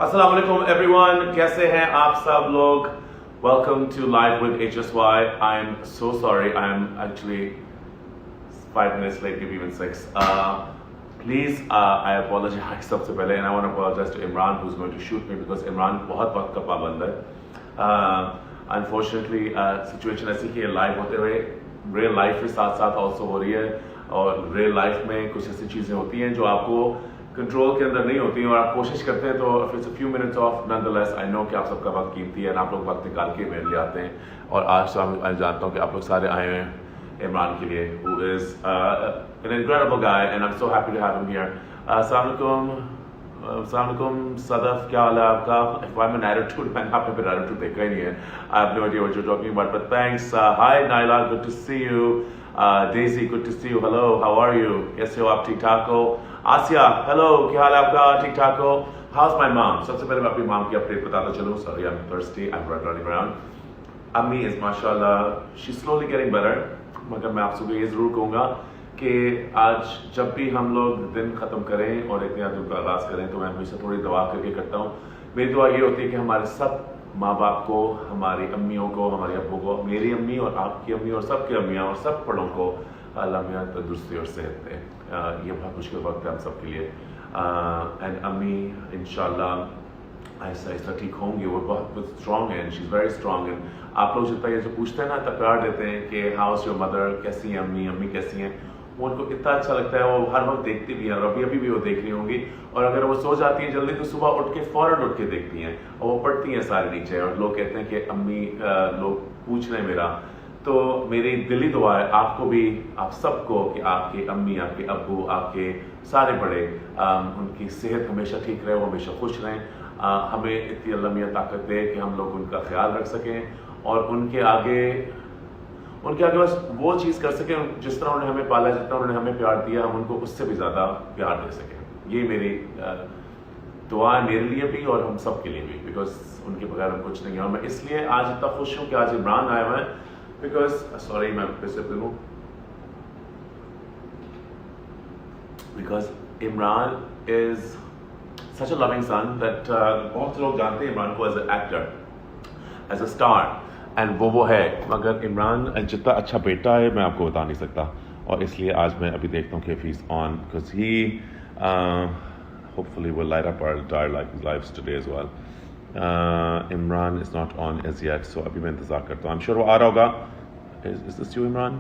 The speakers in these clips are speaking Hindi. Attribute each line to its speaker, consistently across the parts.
Speaker 1: अस्सलाम वालेकुम एवरीवन, कैसे हैं आप सब लोग? Welcome to live with HSY. I'm so sorry, I'm actually 5 minutes late, maybe even 6. Please, I apologize सबसे पहले, and I want to apologize to Imran who's going to shoot me because Imran बहुत वक्त का पाबंद है. Unfortunately, सिचुएशन ऐसी कि लाइव होते हुए रियल लाइफ के साथ साथ ऑल्सो हो रही है, और रियल लाइफ में कुछ ऐसी चीज़ें होती हैं जो आपको कंट्रोल के अंदर नहीं होती हैं और आप कोशिश करते हैं, तो if it's a few minutes of nonetheless I know कि आप सबका वक्त कीमती है, आप लोग वक्त निकाल के मेरे लिए आते हैं. और आज तो मैं जानता हूँ कि आप लोग सारे आए हैं इमरान के लिए, who is an incredible guy and I'm so happy to have him here. अस्सलामुअलैकुम सदफ, क्या हाल है आपका? If I'm an attitude, मैंने आपने फिर attitude देखा ही नहीं है. I have no idea what you're talking about, but thanks. Hi Naila, good to see you. Daisy, good to see you. Hello, how are you? कैसे हो आप? ठीक ठाक हो? आसिया, हेलो, क्या हाल है आपका? ठीक ठाक हो? How's my mom? सबसे पहले मैं अपनी मॉम की अपडेट बताता चलूँ. Sorry, I'm thirsty. I'm running around. अम्मी is माशाल्लाह, she's slowly getting better. मगर मैं आप सबको ये ज़रूर कहूँगा कि आज जब भी हम लोग दिन ख़त्म करें और एक नया दिन का आगाज़ करें, तो मैं हमेशा थोड़ी दुआ करके करता हूँ. मेरी दुआ ये होती है कि हमारे सब माँ बाप को, हमारी अम्मियों को, हमारे अब्बू को, मेरी अम्मी और आपकी अम्मी और सबकी अम्मियाँ और सब बड़ों को अल्लाह मियाँ तंदुरुस्ती और सेहत दे. ये बहुत मुश्किल वक्त है हम सब के लिए. एंड अम्मी इंशाल्लाह ऐसा ऐसा ठीक होंगी. वो बहुत स्ट्रॉन्ग है, she is very strong. And आप लोग जितना ये जो पूछते हैं ना, इतना प्यार देते हैं कि हाउ इज़ योर मदर, कैसी हैं अम्मी, अम्मी कैसी हैं, वो उनको इतना अच्छा लगता है. वो हर वक्त देखती भी हैं, और अभी भी वो देख रही होंगी. और अगर वो सो जाती हैं जल्दी, तो सुबह उठ के फ़ौरन उठ के देखती हैं और वो पढ़ती हैं सारे नीचे. और लोग कहते हैं कि अम्मी, लोग पूछ रहे हैं मेरा, तो मेरी दिली दुआ है आपको भी, आप सबको, कि आपके अम्मी, आपके अब्बू, आपके सारे बड़े, उनकी सेहत हमेशा ठीक रहे, वो हमेशा खुश रहें. हमें इतनी अल्लाह मियाँ ताकत दे कि हम लोग उनका ख्याल रख सकें और उनके आगे बस वो चीज़ कर सकें जिस तरह उन्होंने हमें पाला, जितना उन्होंने हमें प्यार दिया, हम उनको उससे भी ज़्यादा प्यार दे सकें. ये मेरी दुआ है मेरे लिए भी और हम सब के लिए भी, बिकॉज उनके बगैर हम कुछ नहीं है. और मैं इसलिए आज इतना खुश हूँ कि आज इमरान आया हुआ है, बिकॉज सॉरी मैं फिर से बोलूँ, because Imran is such a loving son that बहुत से लोग जानते हैं इमरान को as a actor, as a star, and वो है. मगर इमरान जितना अच्छा बेटा है मैं आपको बता नहीं सकता. और इसलिए आज मैं अभी देखता हूँ कि he's on, because he hopefully will light up our entire lives today as well. Imran is not on as yet, so अभी मैं इंतज़ार करता हूँ. I'm sure वो आ रहा होगा. Is this you, Imran?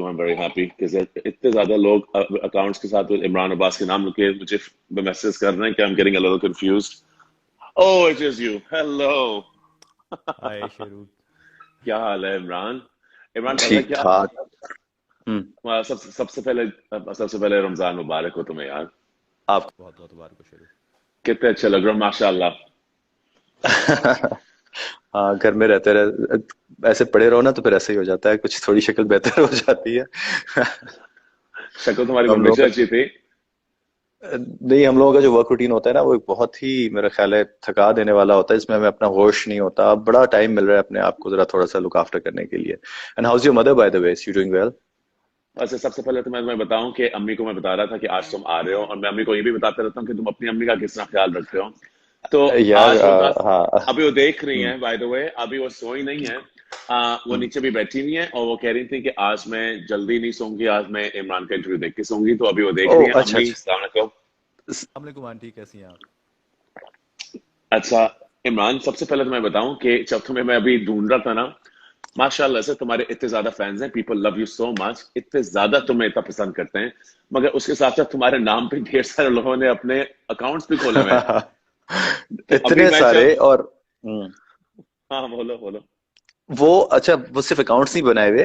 Speaker 1: I'm very happy because इतने ज़्यादा लोग अकाउंट्स के साथ इमरान अब्बास के नाम लिखे मुझे मैसेज कर रहे हैं कि I'm getting a little confused. Oh, it is you. Hello.
Speaker 2: हाय शेरू,
Speaker 1: क्या हाल है इमरान? इमरान पता है
Speaker 3: ठीक
Speaker 1: क्या?
Speaker 3: ठाक।
Speaker 1: सबसे पहले रमजान मुबारक हो तुम्हें यार.
Speaker 3: आप
Speaker 2: बहुत बहुत मुबारक हो शेरू.
Speaker 1: कितने अच्छे लग रहे हो माशाल्लाह.
Speaker 3: हाँ, घर में रहते रहे ऐसे पड़े रहो ना तो फिर ऐसे ही हो जाता है, कुछ थोड़ी शक्ल बेहतर हो जाती है.
Speaker 1: शक्ल तुम्हारी
Speaker 3: हम लोगों
Speaker 1: हमेशा
Speaker 3: का
Speaker 1: अच्छी थी.
Speaker 3: नहीं, हम लोगों का जो वर्क रूटीन होता है ना, वो एक बहुत ही मेरा ख्याल है थका देने वाला होता है, इसमें हमें अपना होश नहीं होता. अब बड़ा टाइम मिल रहा है अपने आप को जरा थोड़ा सा लुक आफ्टर करने के लिए. And how is your mother by the way? Is she doing well?
Speaker 1: अच्छा, सबसे पहले तो मैं तुम्हें बताऊं कि अम्मी को मैं बता रहा था कि आज तुम आ रहे हो, और मैं अम्मी को ये भी बताता रहता हूँ कि तुम अपनी अम्मी का किस तरह ख्याल रखते हो. तो
Speaker 3: यार
Speaker 1: आज उनका,
Speaker 3: हाँ.
Speaker 1: अभी वो देख रही हैं बाय द वे, अभी वो सोई नहीं है. वो नीचे भी बैठी हुई हैं और वो कह रही थी कि आज मैं जल्दी नहीं सोऊंगी, आज मैं इमरान का इंटरव्यू देख के सोऊंगी. तो अभी वो देख रही हैं.
Speaker 3: अच्छा
Speaker 1: अम्मी
Speaker 3: अच्छा.
Speaker 1: अस्सलाम वालेकुम.
Speaker 2: अस्सलाम वालेकुम आंटी, कैसी हैं आप?
Speaker 1: अच्छा इमरान, सबसे पहले तो मैं बताऊं कि जब तुम्हें मैं अभी ढूंढ रहा था ना, माशाल्लाह से तुम्हारे इतने ज्यादा फैंस हैं, people love you so much, इतने ज्यादा तुम्हें इतना पसंद करते हैं. मगर उसके साथ साथ तुम्हारे नाम पे ढेर सारे लोगों ने अपने अकाउंट्स भी खोले हुए हैं. तो अभी
Speaker 3: इतने
Speaker 1: मैं
Speaker 3: सारे.
Speaker 1: जब,
Speaker 3: और
Speaker 1: हाँ बोलो बोलो.
Speaker 3: वो अच्छा, वो सिर्फ अकाउंट्स नहीं बनाए हुए,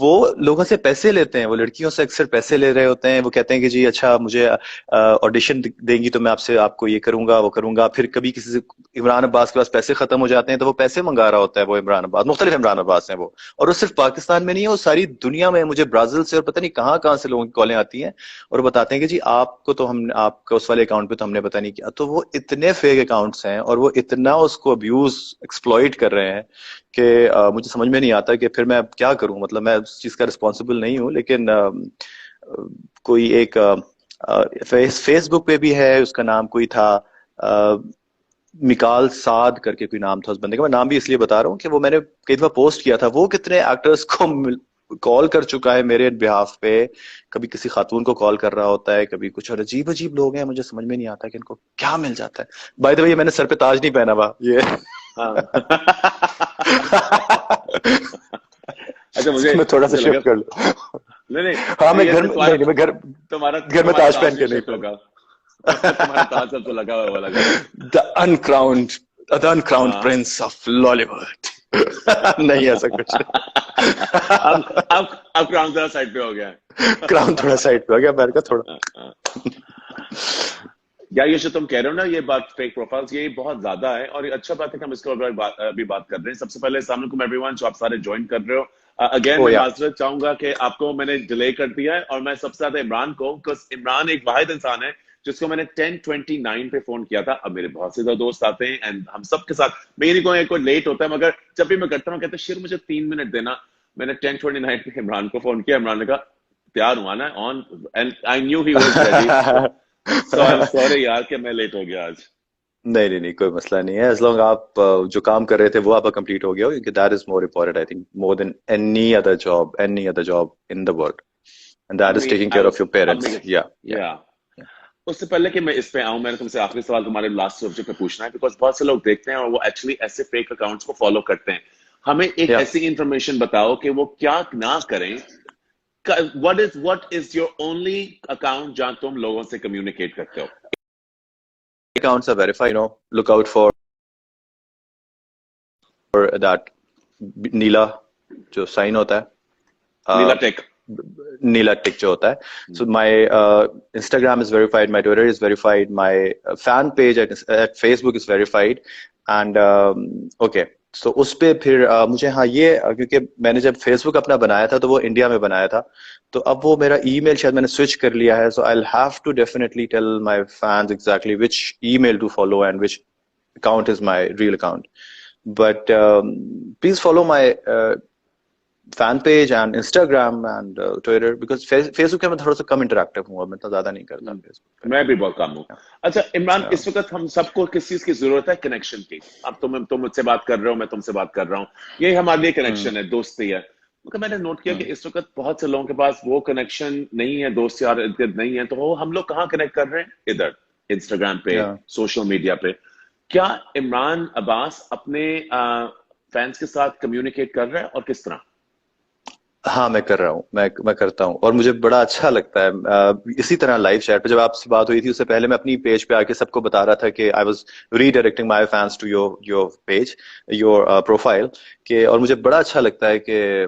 Speaker 3: वो लोगों से पैसे लेते हैं. वो लड़कियों से अक्सर पैसे ले रहे होते हैं. वो कहते हैं कि जी अच्छा मुझे ऑडिशन देंगी तो मैं आपसे आपको ये करूंगा वो करूंगा. फिर कभी किसी से इमरान अब्बास के पास पैसे खत्म हो जाते हैं तो वो पैसे मंगा रहा होता है. वो इमरान अब्बास, मुख्तलिफ इमरान अब्बास हैं वो. और वो सिर्फ पाकिस्तान में नहीं है, वो सारी दुनिया में. मुझे ब्राजील से और पता नहीं कहाँ कहाँ से लोगों की कॉलें आती हैं और बताते हैं कि जी आपको तो हम आपका उस वाले अकाउंट पे तो हमने पता नहीं किया. तो वो इतने फेक अकाउंट्स हैं और वो इतना उसको अब्यूज एक्सप्लॉइट कर रहे हैं कि मुझे समझ में नहीं आता कि फिर मैं अब क्या करूं. मतलब मैं उस चीज का रिस्पॉन्सिबल नहीं हूं, लेकिन कोई एक फेसबुक पे भी है, उसका नाम कोई था मिकाल साद करके कोई नाम था उस बंदे का। मैं नाम भी इसलिए बता रहा हूँ कि वो मैंने कई दफा पोस्ट किया था, वो कितने एक्टर्स को कॉल कर चुका है मेरे बिहाफ पे। कभी किसी खातून को कॉल कर रहा होता है, कभी कुछ, और अजीब अजीब लोग हैं, मुझे समझ में नहीं आता कि इनको क्या मिल जाता है। बाय द वे, मैंने सर पे ताज नहीं पहना हुआ ये।
Speaker 4: हाँ। अच्छा, मुझे
Speaker 3: मैं थोड़ा सा
Speaker 4: मुझे लगा,
Speaker 3: शिफ्ट कर लूं।
Speaker 4: नहीं नहीं,
Speaker 3: हाँ, मैं
Speaker 4: ये
Speaker 3: घर
Speaker 4: तो
Speaker 3: में
Speaker 4: तुम्हारा
Speaker 3: नहीं, मैं घर
Speaker 4: तुम्हारा
Speaker 3: घर में
Speaker 4: तुम्हारा
Speaker 3: ताज पहन
Speaker 4: ताज
Speaker 3: के
Speaker 4: भी
Speaker 3: नहीं
Speaker 4: शिफ्ट
Speaker 3: पहना।
Speaker 4: होगा। तुम्हारा ताज सब तो लगा हुआ लगा।
Speaker 3: द अनक्राउंड द अनक्राउंड
Speaker 4: हाँ।
Speaker 3: Prince of Lollywood. नहीं, ऐसा कुछ
Speaker 4: अब
Speaker 3: नहीं।
Speaker 4: अब क्राउन जरा साइड पे हो गया है।
Speaker 3: क्राउन थोड़ा साइड पे हो गया, अमेरिका थोड़ा।
Speaker 4: या ये जो तुम कह रहे हो ना, ये बात फेक प्रोफाइल्स, ये बहुत ज्यादा है, और ये अच्छा बात है कि हम इसके ऊपर अभी बात कर रहे हैं। सबसे पहले अस्सलाम वालेकुम एवरीवन, जो आप सारे ज्वाइन कर रहे हो। अगेन
Speaker 3: ओ
Speaker 4: मैं
Speaker 3: या
Speaker 4: माजरत चाहूंगा कि आपको मैंने डिले कर दिया है, और मैं सबसे ज्यादा इमरान को, बिकॉज इमरान एक वाहिद इंसान है जिसको मैंने 10:29 पे फोन किया था। अब मेरे बहुत से दोस्त आते हैं एंड हम सबके साथ, मेरी कोई लेट होता है, मगर जब भी मैं करता हूँ कहते हैं शेर मुझे 3 मिनट देना। मैंने 10:29 पे इमरान को फोन किया, इमरान ने कहा तैयार हुआ ना on, and I knew he was ready. So I am sorry यार कि मैं लेट हो गया आज।
Speaker 3: नहीं नहीं नहीं, कोई मसला नहीं है। एज लॉन्ग आप जो काम कर रहे थे वो आपका कंप्लीट हो गया हो, क्योंकि that is more important I think, more than any other job in the world, and that is taking care of your parents. या
Speaker 4: या उससे पहले कि मैं इस पे आऊं, मैंने तुमसे आखिरी सवाल तुम्हारे लास्ट सब्जेक्ट पे पूछना है, बिकॉज बहुत से लोग देखते हैं और वो एक्चुअली ऐसे फेक अकाउंट्स को फॉलो करते हैं। हमें एक
Speaker 3: या
Speaker 4: ऐसी इंफॉर्मेशन बताओ कि वो क्या ना करें। What is your only account जहां तुम लोगों से कम्युनिकेट करते हो?
Speaker 3: accounts are verified, you know, look out for that नीला जो साइन होता है,
Speaker 4: नीला टेक।
Speaker 3: नीला टिक जो होता है। So my Instagram is verified, my Twitter is verified, my fan page at Facebook is verified, and okay. सो उस पे फिर मुझे, हाँ ये क्योंकि मैंने जब फेसबुक अपना बनाया था तो वो इंडिया में बनाया था, तो अब वो मेरा ईमेल शायद मैंने स्विच कर लिया है। So I will have to definitely tell my fans exactly which email to follow and which account is my real account. But please follow my fan page and Instagram and Twitter, because Facebook पे मैं थोड़ा सा कम इंटरेक्टिव हूँ, मैं तो ज्यादा नहीं करता Facebook पे।
Speaker 4: मैं भी बहुत कम हूँ। अच्छा इमरान,
Speaker 3: Yeah.
Speaker 4: इस वक्त हम सबको किस चीज की जरूरत है? कनेक्शन की। अब तुम मुझसे बात कर रहे हो, मैं तुमसे बात कर रहा हूँ, यही हमारे लिए कनेक्शन है, दोस्ती है। क्योंकि मैंने नोट किया कि इस वक्त बहुत से लोगों के पास वो कनेक्शन नहीं है, दोस्त यार नहीं है, तो वो हम लोग कहाँ कनेक्ट कर रहे हैं? इधर इंस्टाग्राम पे,
Speaker 3: Yeah.
Speaker 4: सोशल मीडिया पे। क्या इमरान अब्बास अपने फैंस के साथ कम्युनिकेट कर रहा है, और किस तरह?
Speaker 3: हाँ, मैं कर रहा हूँ, मैं करता हूँ, और मुझे बड़ा अच्छा लगता है। इसी तरह लाइव चैट पे जब आपसे बात हुई थी, उससे पहले मैं अपनी पेज पे आके सबको बता रहा था कि I was redirecting my fans to your page, your profile के। और मुझे बड़ा अच्छा लगता है कि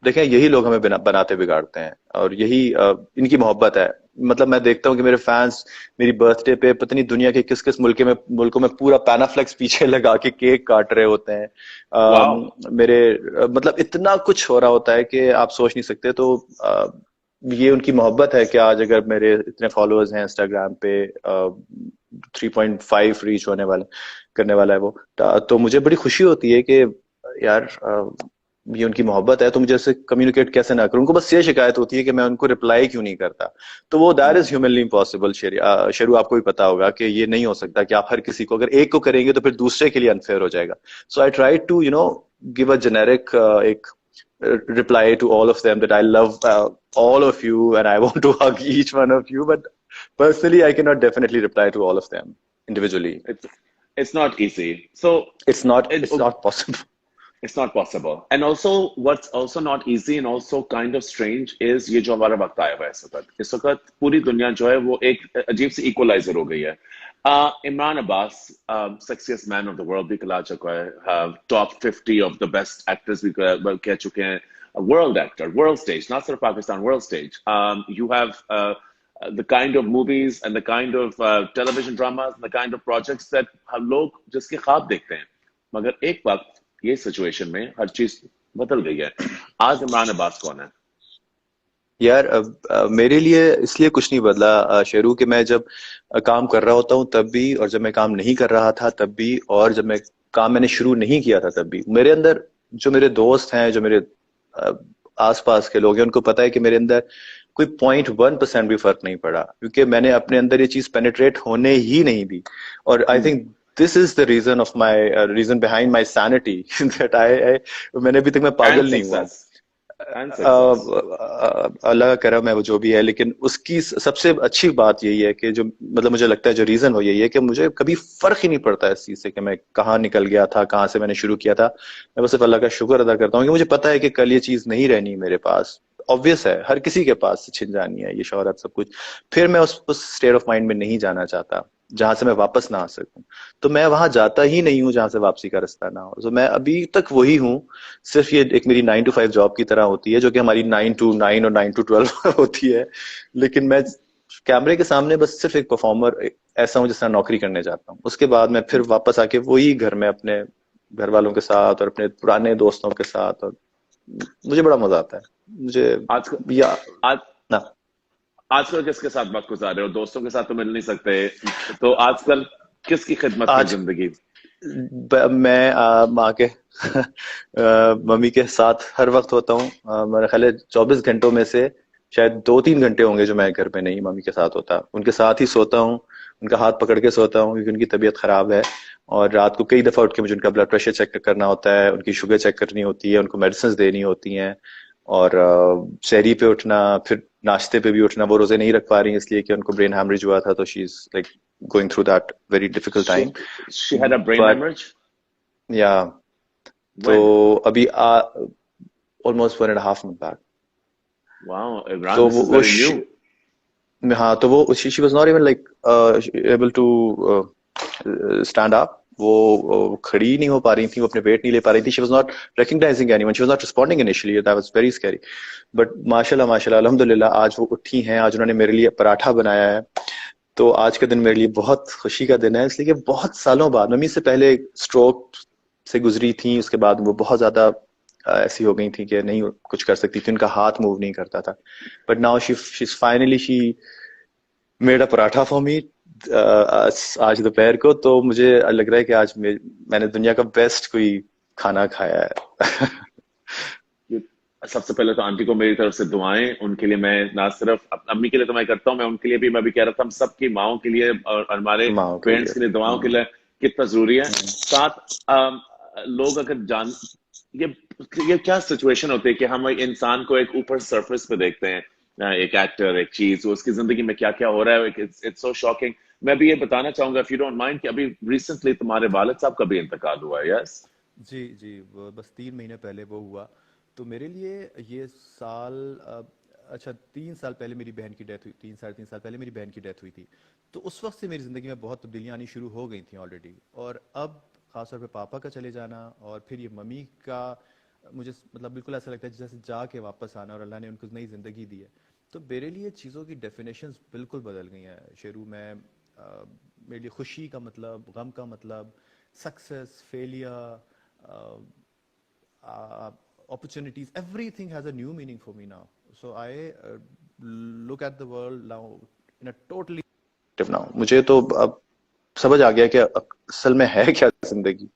Speaker 3: देखें, यही लोग हमें बनाते बिगाड़ते हैं, और यही इनकी मोहब्बत है। मतलब मैं देखता हूँ कि मेरे फैंस मेरी बर्थडे पे पता नहीं दुनिया के किस किस मुल्कों में पूरा पैनाफ्लेक्स पीछे लगा के केक काट रहे होते हैं। मेरे मतलब इतना कुछ हो रहा होता है कि आप सोच नहीं सकते। तो ये उनकी मोहब्बत है कि आज अगर मेरे इतने फॉलोअर्स हैं इंस्टाग्राम पे, 3.5 रीच करने वाला है वो, तो मुझे बड़ी खुशी होती है कि यार ये उनकी मोहब्बत है, तो मुझे उससे कम्युनिकेट कैसे ना करूं। उनको बस ये शिकायत होती है कि मैं उनको रिप्लाई क्यों नहीं करता। तो वो that is humanly impossible. Sheru, आपको भी पता होगा कि ये नहीं हो सकता कि आप हर किसी को, अगर एक को करेंगे तो फिर दूसरे के लिए अनफेयर हो जाएगा। So I try to give a generic एक reply to all of them that I love all of you and I want to hug each one of you, but personally I cannot definitely reply to all of them individually.
Speaker 4: It's not easy. So
Speaker 3: It's not possible.
Speaker 4: It's not possible. And also, what's also not easy and also kind of strange is ये जो हमारा वक्त आया हुआ है इस वक्त पूरी दुनिया जो है वो एक अजीब सी इक्वलाइजर हो गई है। Imran Abbas, sexiest man of the world भी कहा चुका है, top 50 of the best actors भी कह चुके हैं, world actor, world stage, not सिर्फ Pakistan, world stage. You have the kind of movies and the kind of television dramas and the kind of projects that हम लोग जिसके ख्वाब देखते हैं, मगर एक वक्त ये सिचुएशन में हर चीज बदल गई है। आज इमरान अब्बास कौन है?
Speaker 3: यार मेरे लिए इसलिए कुछ नहीं बदला शेरू, कि मैं जब काम कर रहा होता हूँ तब भी, और जब मैं काम नहीं कर रहा था तब भी, और जब मैं काम मैंने शुरू नहीं किया था तब भी, मेरे अंदर जो मेरे दोस्त हैं, जो मेरे आसपास के लोग हैं, उनको पता है कि मेरे अंदर कोई 0.1% भी फर्क नहीं पड़ा, क्योंकि मैंने अपने अंदर ये चीज पेनिट्रेट होने ही नहीं दी। और I think this is the reason of my reason behind my sanity that I मैंने अभी तक मैं
Speaker 4: एंड
Speaker 3: पागल नहीं हुआ।
Speaker 4: Success and success.
Speaker 3: अल्लाह का करम है वो जो भी है, लेकिन उसकी सबसे अच्छी बात यही है कि जो मतलब मुझे लगता है जो रीजन वो यही है कि मुझे कभी फर्क ही नहीं पड़ता इस चीज से कि मैं कहाँ निकल गया था, कहाँ से मैंने शुरू किया था। मैं बस सिर्फ अल्लाह का शुक्र अदा करता हूँ कि मुझे पता है कि कल ये चीज नहीं रहनी मेरे पास। ऑब्वियस है, हर किसी के पास छिन जानी है ये शोहरत सब कुछ। फिर मैं उस स्टेट ऑफ माइंड में नहीं जाना चाहता जहां से मैं वापस ना आ सकूं। तो मैं वहां जाता ही नहीं हूँ जहां से वापसी का रास्ता ना हो। तो मैं अभी तक वही हूँ। सिर्फ ये एक मेरी 9 to 5 जॉब की तरह होती है, जो कि हमारी 9 to 9 और 9 to 12 होती है। लेकिन मैं कैमरे के सामने बस सिर्फ एक परफॉर्मर ऐसा हूँ जिसका नौकरी करने जाता हूँ। उसके बाद मैं फिर वापस आके वही घर में अपने घर वालों के साथ और अपने पुराने दोस्तों के साथ, और मुझे बड़ा मजा आता है। मुझे
Speaker 4: आज
Speaker 3: या
Speaker 4: आज
Speaker 3: ना
Speaker 4: आजकल किसके साथ वक्त गुजार रहे हो? दोस्तों के साथ तो मिल नहीं सकते, तो आजकल किसकी खिदमत में
Speaker 3: आज
Speaker 4: जिंदगी?
Speaker 3: मैं माँ के मम्मी के साथ हर वक्त होता हूँ। मेरा ख्याल है 24 घंटों में से शायद 2-3 घंटे होंगे जो मैं घर पे नहीं मम्मी के साथ होता। उनके साथ ही सोता हूँ, उनका हाथ पकड़ के सोता हूँ, क्योंकि उनकी तबीयत खराब है। और रात को कई दफा उठ के मुझे उनका ब्लड प्रेशर चेक करना होता है, उनकी शुगर चेक करनी होती है, उनको मेडिसिन देनी होती हैं। और शहरी पे उठना, फिर नाश्ते पे भी उठना। वो रोजे नहीं रख पा रही इसलिए कि उनको ब्रेन हैमरेज हुआ था, तो she is like going through that very difficult
Speaker 4: She
Speaker 3: time.
Speaker 4: she had a brain
Speaker 3: but
Speaker 4: hemorrhage?
Speaker 3: या तो
Speaker 4: When?
Speaker 3: अभी almost 1.5 month back.
Speaker 4: Wow, Imran,
Speaker 3: तो
Speaker 4: this is
Speaker 3: वो
Speaker 4: very new.
Speaker 3: हाँ, तो वो she was not even like able to stand up. वो खड़ी ही नहीं हो पा रही थी, वो अपने वेट नहीं ले पा रही थी। She was not recognising anyone, she was not responding initially, that was very scary. But माशाल्लाह माशाल्लाह अल्हम्दुलिल्लाह आज वो उठी हैं, आज उन्होंने मेरे लिए पराठा बनाया है। तो आज का दिन मेरे लिए बहुत खुशी का दिन है, इसलिए कि बहुत सालों बाद, मम्मी से पहले स्ट्रोक से गुजरी थी, उसके बाद वो बहुत ज्यादा ऐसी हो गई थी कि नहीं कुछ कर सकती थी, उनका हाथ मूव नहीं करता था। But now she finally she made a paratha for me आज दोपहर को। तो मुझे लग रहा है कि आज मैंने दुनिया का बेस्ट कोई खाना खाया है।
Speaker 4: सबसे पहले तो आंटी को मेरी तरफ से दुआएं। उनके लिए मैं ना सिर्फ अम्मी के लिए तो मैं करता हूँ, मैं उनके लिए भी, मैं भी कह रहा था हम सबकी माओं के लिए और हमारे
Speaker 3: माँ के लिए।
Speaker 4: पेरेंट्स के लिए दुआओं के लिए कितना जरूरी है। साथ लोग अगर जान ये ये क्या सिचुएशन होती है कि हम एक इंसान को एक ऊपर सरफेस पे देखते हैं, एक एक्टर, एक चीज, उसकी जिंदगी में क्या क्या हो रहा है, इट्स सो शॉकिंग। मैं भी ये बताना चाहूंगा, इफ यू डोंट माइंड, कि अभी रिसेंटली तुम्हारे वालिद साहब का भी इंतकाल हुआ है। यस?
Speaker 2: जी जी, वो बस 3 महीने पहले वो हुआ। तो मेरे लिए ये साल अच्छा 3 साल पहले मेरी बहन की डेथ हुई, 3 साढ़े 3 साल पहले मेरी बहन की डेथ हुई थी। तो उस वक्त से मेरी ज़िंदगी में बहुत तब्दीलियाँ आनी शुरू हो गई थी ऑलरेडी। और अब ख़ासतौर पे पापा का चले जाना और फिर ये मम्मी का, मुझे मतलब बिल्कुल ऐसा लगता है जैसे जाके वापस आना, और अल्लाह ने उनको नई ज़िंदगी दी है। तो मेरे लिए चीज़ों की डेफिनेशंस बिल्कुल बदल गई हैं शेरू में। मेरे लिए खुशी का मतलब, गम का मतलब, success, failure, opportunities, everything has a new meaning for me now. So I look at the world now in a totally
Speaker 3: now मुझे तो अब समझ आ गया कि असल में है क्या जिंदगी,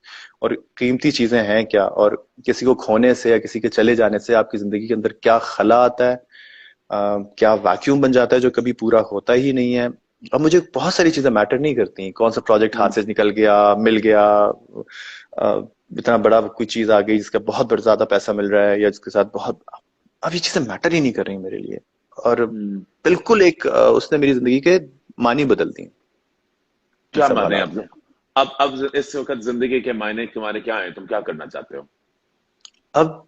Speaker 3: और कीमती चीजें हैं क्या, और किसी को खोने से या किसी के चले जाने से आपकी जिंदगी के अंदर क्या खला आता है, क्या वैक्यूम बन जाता है जो कभी पूरा होता ही नहीं है। अब मुझे बहुत सारी चीजें मैटर नहीं करती, कौन सा प्रोजेक्ट हाथ से निकल गया, मिल गया, इतना बड़ा कोई चीज आ गई जिसका बहुत बड़ा ज्यादा पैसा मिल रहा है, या जिसके साथ बहुत, अब ये चीजें मैटर ही नहीं कर रही मेरे लिए। और बिल्कुल एक उसने मेरी जिंदगी के मानी बदल दी।
Speaker 4: क्या माने अब इस वक्त जिंदगी के मायने तुम्हारे क्या है? तुम क्या करना चाहते हो?
Speaker 3: अब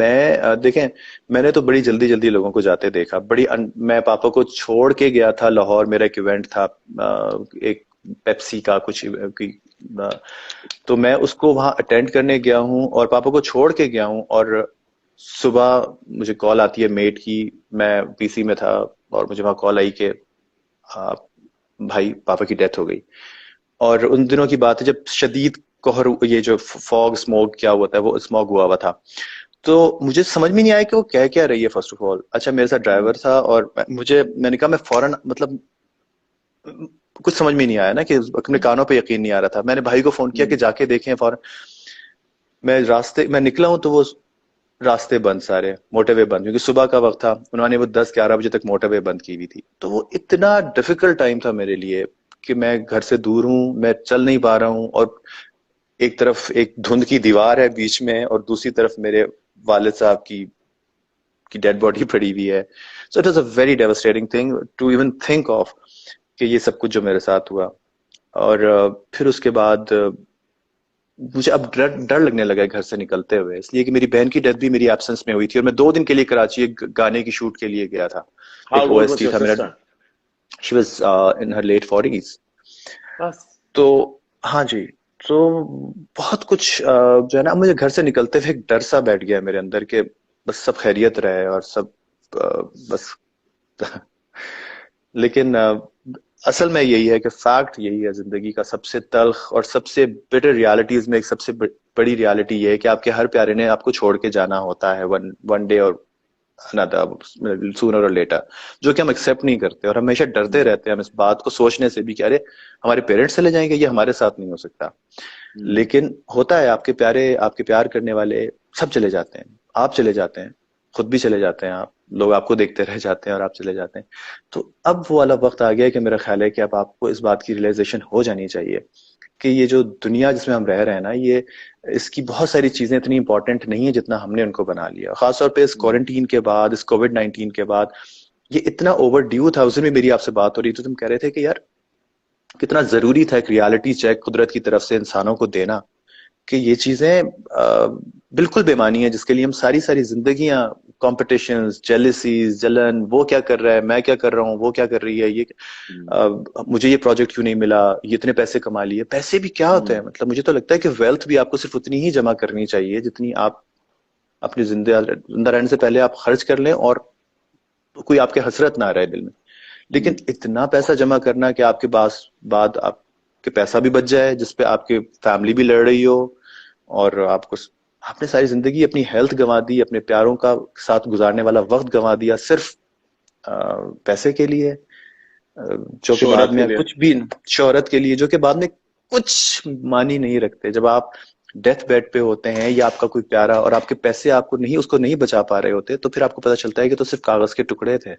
Speaker 3: मैं देखें, मैंने तो बड़ी जल्दी जल्दी लोगों को जाते देखा। मैं पापा को छोड़ के गया था लाहौर, मेरा एक इवेंट था, एक पेप्सी का कुछ तो मैं उसको वहां अटेंड करने गया हूं और पापा को छोड़ के गया हूं। और सुबह मुझे कॉल आती है मेट की, मैं पीसी में था और मुझे वहां कॉल आई कि भाई पापा की डेथ हो गई। और उन दिनों की बात है जब शदीद कोहर, ये जो फॉग स्मोक क्या होता है वो स्मोक हुआ था। तो मुझे समझ में नहीं आया कि वो कह क्या रही है फर्स्ट ऑफ ऑल। अच्छा मेरे साथ ड्राइवर था और मैंने कहा मैं फौरन, मतलब कुछ समझ में नहीं आया ना, कि अपने कानों पे यकीन नहीं आ रहा था। मैंने भाई को फोन किया कि जाके देखें फौरन। मैं रास्ते में निकला हूं तो वो रास्ते बंद, सारे मोटरवे बंद, क्योंकि सुबह का वक्त था, उन्होंने वो 10-11 बजे तक मोटरवे बंद की हुई थी। तो वो इतना डिफिकल्ट टाइम था मेरे लिए कि मैं घर से दूर हूँ, मैं चल नहीं पा रहा हूँ, और एक तरफ एक धुंध की दीवार है बीच में, और दूसरी तरफ मेरे वालिद साहब की डेड बॉडी पड़ी हुई है। So it was a very devastating thing to even think of कि ये सब कुछ जो मेरे साथ हुआ। और फिर उसके बाद मुझे अब डर डर लगने लगा है घर से निकलते हुए, इसलिए कि मेरी बहन की डेथ भी मेरी एब्सेंस में हुई थी, और मैं 2 दिन के लिए कराची एक गाने की शूट के लिए गया था।
Speaker 4: How
Speaker 3: एक
Speaker 4: old was
Speaker 3: ओएसटी
Speaker 4: your
Speaker 3: था मेरा।
Speaker 4: sister?
Speaker 3: She was in her late 40s।
Speaker 4: बस।
Speaker 3: तो हाँ जी। तो बहुत कुछ जो है ना, मुझे घर से निकलते हुए एक डर सा बैठ गया मेरे अंदर के बस सब खैरियत रहे और सब बस लेकिन असल में यही है कि फैक्ट यही है, जिंदगी का सबसे तल्ख और सबसे बिटर रियलिटीज में एक सबसे बड़ी रियलिटी ये है कि आपके हर प्यारे ने आपको छोड़ के जाना होता है, वन वन डे और अनदर, सूनर और लेटर, जो कि हम एक्सेप्ट नहीं करते, और हमेशा डरते रहते हैं हम इस बात को सोचने से भी कि अरे हमारे पेरेंट्स चले जाएंगे, ये हमारे साथ नहीं हो सकता। लेकिन होता है, आपके प्यारे, आपके प्यार करने वाले सब चले जाते हैं, आप चले जाते हैं, खुद भी चले जाते हैं, आप लोग आपको देखते रह जाते हैं और आप चले जाते हैं। तो अब वो वाला वक्त आ गया है कि मेरा ख्याल है कि अब आपको इस बात की रियलाइजेशन हो जानी चाहिए कि ये जो दुनिया जिसमें हम रह रहे हैं ना, ये इसकी बहुत सारी चीजें इतनी इंपॉर्टेंट नहीं है जितना हमने उनको बना लिया। खासतौर पे इस क्वारंटीन के बाद, इस कोविड-19 के बाद ये इतना ओवर ड्यू था। उस दिन भी मेरी आपसे बात हो रही थी, तुम कह रहे थे कि यार कितना जरूरी था एक रियलिटी चेक कुदरत की तरफ से इंसानों को देना, कि ये चीजें बिल्कुल बेमानी है, जिसके लिए हम सारी सारी जिंदगियां, कॉम्पिटिशन्स, जेलिसीज, जलन, वो क्या कर रहा है, मैं क्या कर रहा हूँ, वो क्या कर रही है, ये मुझे ये प्रोजेक्ट क्यों नहीं मिला, ये इतने पैसे कमा लिए। पैसे भी क्या होते हैं, मतलब मुझे तो लगता है कि वेल्थ भी आपको सिर्फ उतनी ही जमा करनी चाहिए जितनी आप अपनी जिंदा रहने से पहले आप खर्च कर लें, और कोई आपके हसरत ना रहे दिल में। लेकिन इतना पैसा जमा करना कि आपके पास बाद आपके पैसा भी बच जाए, जिसपे आपके फैमिली भी लड़ रही हो, और आपको आपने सारी जिंदगी अपनी हेल्थ गंवा दी, अपने प्यारों का साथ गुजारने वाला वक्त गंवा दिया सिर्फ पैसे के लिए, जो कि बाद में कुछ भी, शोहरत के लिए, जो कि बाद में कुछ मानी नहीं रखते। जब आप डेथ बेड पे होते हैं या आपका कोई प्यारा और आपके पैसे आपको नहीं, उसको नहीं बचा पा रहे होते, तो फिर आपको पता चलता है कि तो सिर्फ कागज के टुकड़े थे।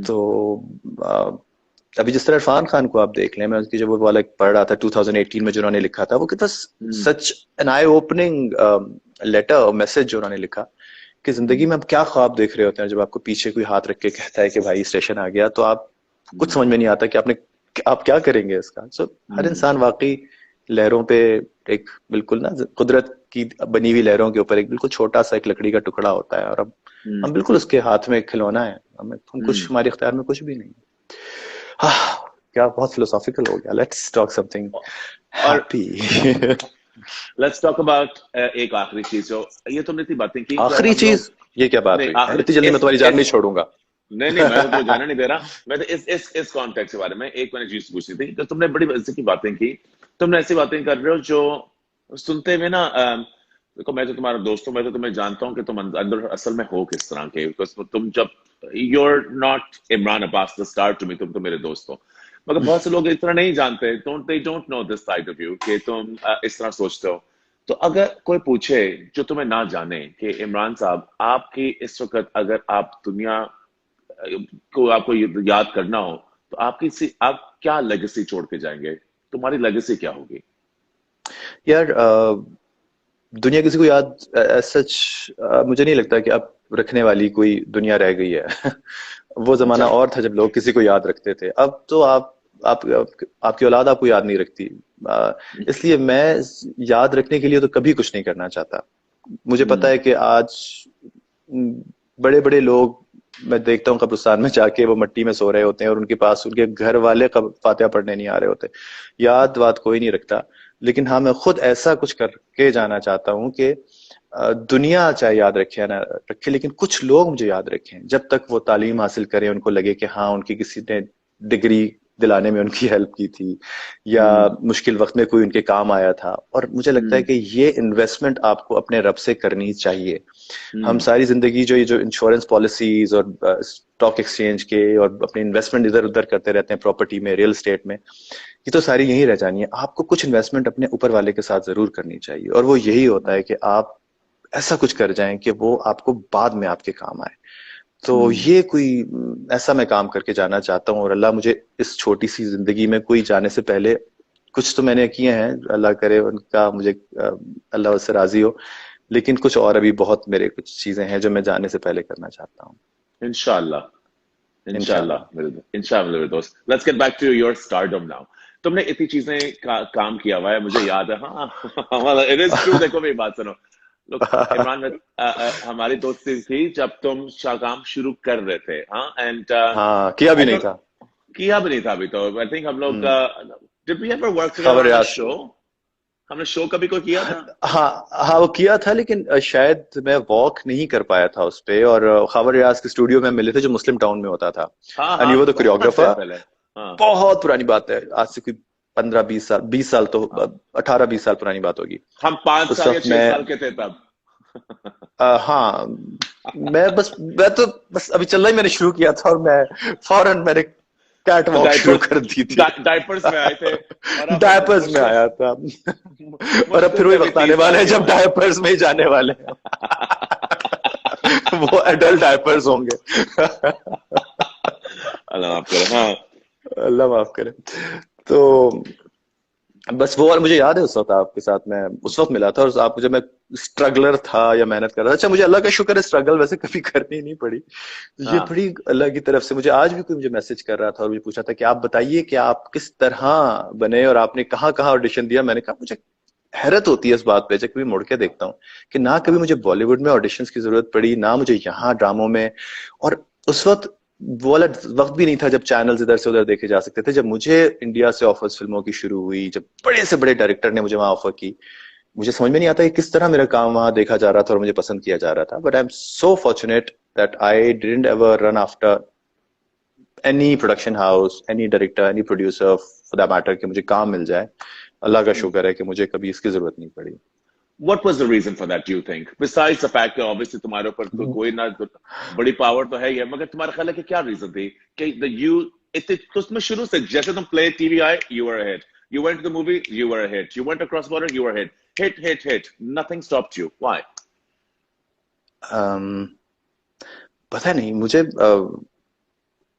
Speaker 3: तो अभी जिस तरह इरफान खान को आप देख लें, मैं उसकी जब वो वाला पढ़ रहा था 2018 में जो उन्होंने लिखा था, वो कितना सच एन आई ओपनिंग लेटर और मैसेज जो उन्होंने लिखा कि जिंदगी में आप क्या ख्वाब देख रहे होते हैं। जब आपको पीछे कोई हाथ रख के कहता है कि भाई स्टेशन आ गया, तो आप कुछ समझ में नहीं आता कि आप क्या करेंगे इसका। सो हर इंसान वाकई लहरों पे एक बिल्कुल ना, कुदरत की बनी हुई लहरों के ऊपर एक बिल्कुल छोटा सा एक लकड़ी का टुकड़ा होता है, और अब हम बिल्कुल उसके हाथ में खिलौना है, हम कुछ, हमारे इख्तियार में कुछ भी नहीं। क्या बहुत फिलोसॉफिकल हो गया। Let's talk something happy.
Speaker 4: Let's talk about एक आखिरी चीज, जो ये तुमने इतनी बातें की,
Speaker 3: आखिरी चीज ये क्या बात हुई? इतनी जल्दी मैं तुम्हारी जान नहीं छोड़ूंगा।
Speaker 4: नहीं नहीं, मैं तो जाना नहीं दे रहा। मैं तो इस कॉन्टेक्स्ट के बारे में एक मैंने चीज पूछनी थी। तो तुमने बड़ी मजे की बातें की, तुमने ऐसी बातें कर रहे हो जो सुनते हुए ना, देखो मैं तो तुम्हारा दोस्त हूँ, मैं तो तुम्हें जानता हूँ कि तुम अंदर असल में हो किस तरह के। बिकॉज तुम जब you're not Imran Abbas the star to me, तुम तो मेरे दोस्त हो, मगर बहुत से लोग इस तरह नहीं जानते, they don't know this side of you कि तुम इस तरह सोचते हो। तो अगर कोई पूछे जो तुम्हें ना जाने कि इमरान साहब, आपकी इस वक्त अगर आप दुनिया को आपको याद करना हो, तो आप क्या लेगेसी छोड़ के जाएंगे? तुम्हारी लेगेसी क्या होगी?
Speaker 3: यार दुनिया किसी को याद सच मुझे नहीं लगता कि अब रखने वाली कोई दुनिया रह गई है। वो जमाना और था जब लोग किसी को याद रखते थे। अब तो आपकी औलाद आपको याद नहीं रखती। इसलिए मैं याद रखने के लिए तो कभी कुछ नहीं करना चाहता। मुझे पता है कि आज बड़े बड़े लोग मैं देखता हूँ कब्रिस्तान में जाके वो मिट्टी में सो रहे होते हैं और उनके पास उनके घर वाले फातिहा पढ़ने नहीं आ रहे होते। याद बात कोई नहीं रखता, लेकिन हाँ मैं खुद ऐसा कुछ करके जाना चाहता हूँ कि दुनिया चाहे याद रखे या ना रखे, लेकिन कुछ लोग मुझे याद रखें। जब तक वो तालीम हासिल करें, उनको लगे कि हाँ उनकी किसी ने डिग्री दिलाने में उनकी हेल्प की थी या मुश्किल वक्त में कोई उनके काम आया था। और मुझे लगता है कि ये इन्वेस्टमेंट आपको अपने रब से करनी चाहिए। हम सारी जिंदगी जो ये जो इंश्योरेंस पॉलिसीज और स्टॉक एक्सचेंज के और अपने इन्वेस्टमेंट इधर उधर करते रहते हैं, प्रॉपर्टी में, रियल एस्टेट में, ये तो सारी यही रह जानी है। आपको कुछ इन्वेस्टमेंट अपने ऊपर वाले के साथ जरूर करनी चाहिए, और वो यही होता है कि आप ऐसा कुछ कर जाएं कि वो आपको बाद में आपके काम आए। तो ये कोई ऐसा मैं काम करके जाना चाहता हूँ, और अल्लाह मुझे इस छोटी सी जिंदगी में कोई जाने से पहले, कुछ तो मैंने किए हैं, अल्लाह करे उनका मुझे अल्लाह उससे राजी हो, लेकिन कुछ और अभी बहुत मेरे कुछ चीजें हैं जो मैं जाने से पहले करना चाहता हूँ।
Speaker 4: इंशाल्लाह,
Speaker 3: इंशाल्लाह।
Speaker 4: इंशाल्लाह मेरे दोस्त। Let's get back to your stardom now. तुमने इतनी चीजें काम किया हुआ है, मुझे याद है। हाँ, इट इज ट्रू। देखो मेरी बात सुनो। लोग, इमरान, हमारी दोस्ती थी जब तुम काम शुरू कर रहे थे। हाँ, एंड
Speaker 3: हाँ, किया भी
Speaker 4: आई
Speaker 3: नहीं
Speaker 4: डोंट,
Speaker 3: था।
Speaker 4: किया भी नहीं था अभी तो। आई थिंक हम लोग,
Speaker 3: hmm.
Speaker 4: Did we ever work together
Speaker 3: खबर
Speaker 4: ऑन अ
Speaker 3: याद।
Speaker 4: शो? हमने शो कभी कोई किया था?
Speaker 3: हाँ हाँ, वो किया था, लेकिन शायद मैं वॉक नहीं कर पाया था उस पे, और खबर रियाज के स्टूडियो में मिले थे जो मुस्लिम टाउन में होता था,
Speaker 4: हाँ
Speaker 3: एंड
Speaker 4: हाँ,
Speaker 3: यू वर द
Speaker 4: बहुत टाइम
Speaker 3: कोरियोग्राफर।
Speaker 4: पहले। हाँ
Speaker 3: बहुत पुरानी बात है, आज से कोई 15-20 साल, 20 साल तो,
Speaker 4: हाँ,
Speaker 3: 18-20 साल पुरानी बात होगी।
Speaker 4: हम 5 साल
Speaker 3: उस
Speaker 4: या
Speaker 3: वक्त
Speaker 4: 6 साल
Speaker 3: मैं
Speaker 4: के थे तब।
Speaker 3: हाँ, मैं तो बस अभी चलना ही मैंने शुरू किया था, और मैंने कैट वॉक शुरू
Speaker 4: डायपर्स,
Speaker 3: कर दी थी।
Speaker 4: डायपर्स में आए थे, और अब
Speaker 3: डायपर्स में
Speaker 4: मुश्किल,
Speaker 3: आया था। और अब
Speaker 4: मुश्किल
Speaker 3: फिर
Speaker 4: से
Speaker 3: वही
Speaker 4: भी
Speaker 3: वक्त आने
Speaker 4: 30 साल
Speaker 3: वाला है
Speaker 4: के
Speaker 3: जब
Speaker 4: होंगे।
Speaker 3: डायपर्स में ही जाने वाले हैं। वो एडल्ट डायपर्स होंगे।
Speaker 4: अल्लाह माफ करे। हाँ
Speaker 3: अल्लाह माफ करे। तो बस वो, और मुझे याद है उस वक्त आपके साथ मैं उस वक्त मिला था, और आप मुझे, मैं स्ट्रगलर था या मेहनत कर रहा था। अच्छा, मुझे अल्लाह का शुक्र है स्ट्रगल वैसे कभी करनी नहीं पड़ी। तो ये
Speaker 4: हाँ,
Speaker 3: बड़ी अल्लाह की तरफ से, मुझे आज भी कोई मुझे मैसेज कर रहा था और मुझे पूछा था कि आप बताइए कि आप किस तरह बने और आपने कहाँ कहाँ ऑडिशन दिया। मैंने कहा मुझे हैरत होती है इस बात पे, जब कभी मुड़ के देखता हूँ कि ना कभी
Speaker 4: हाँ,
Speaker 3: मुझे बॉलीवुड में ऑडिशंस की जरूरत पड़ी, ना मुझे यहाँ ड्रामों में। और उस वक्त वो वाला वक्त भी नहीं था जब चैनल्स इधर से उधर देखे जा सकते थे। जब मुझे इंडिया से ऑफर्स फिल्मों की शुरू हुई, जब बड़े से बड़े डायरेक्टर ने मुझे वहां ऑफर की, मुझे समझ में नहीं आता कि किस तरह मेरा काम वहां देखा जा रहा था और मुझे पसंद किया जा रहा था। But I am so fortunate that I didn't ever run after any production house, any director, any producer for that matter, कि मुझे काम मिल जाए। अल्लाह का शुक्र है कि मुझे कभी इसकी जरूरत नहीं पड़ी।
Speaker 4: what was the reason for that, do you think, besides the fact that obviously तुम्हारे ऊपर तो कोई ना बड़ी पावर तो है ही है, मगर तुम्हारा ख्याल है कि क्या रीजन थी कि इतने तो तुम्हें शुरू से, जैसे तुम प्ले टीवी आए, you were a hit, you went to the movie, you were a hit, you went across border, you were a hit, nothing stopped you, why?
Speaker 3: um, पता नहीं मुझे,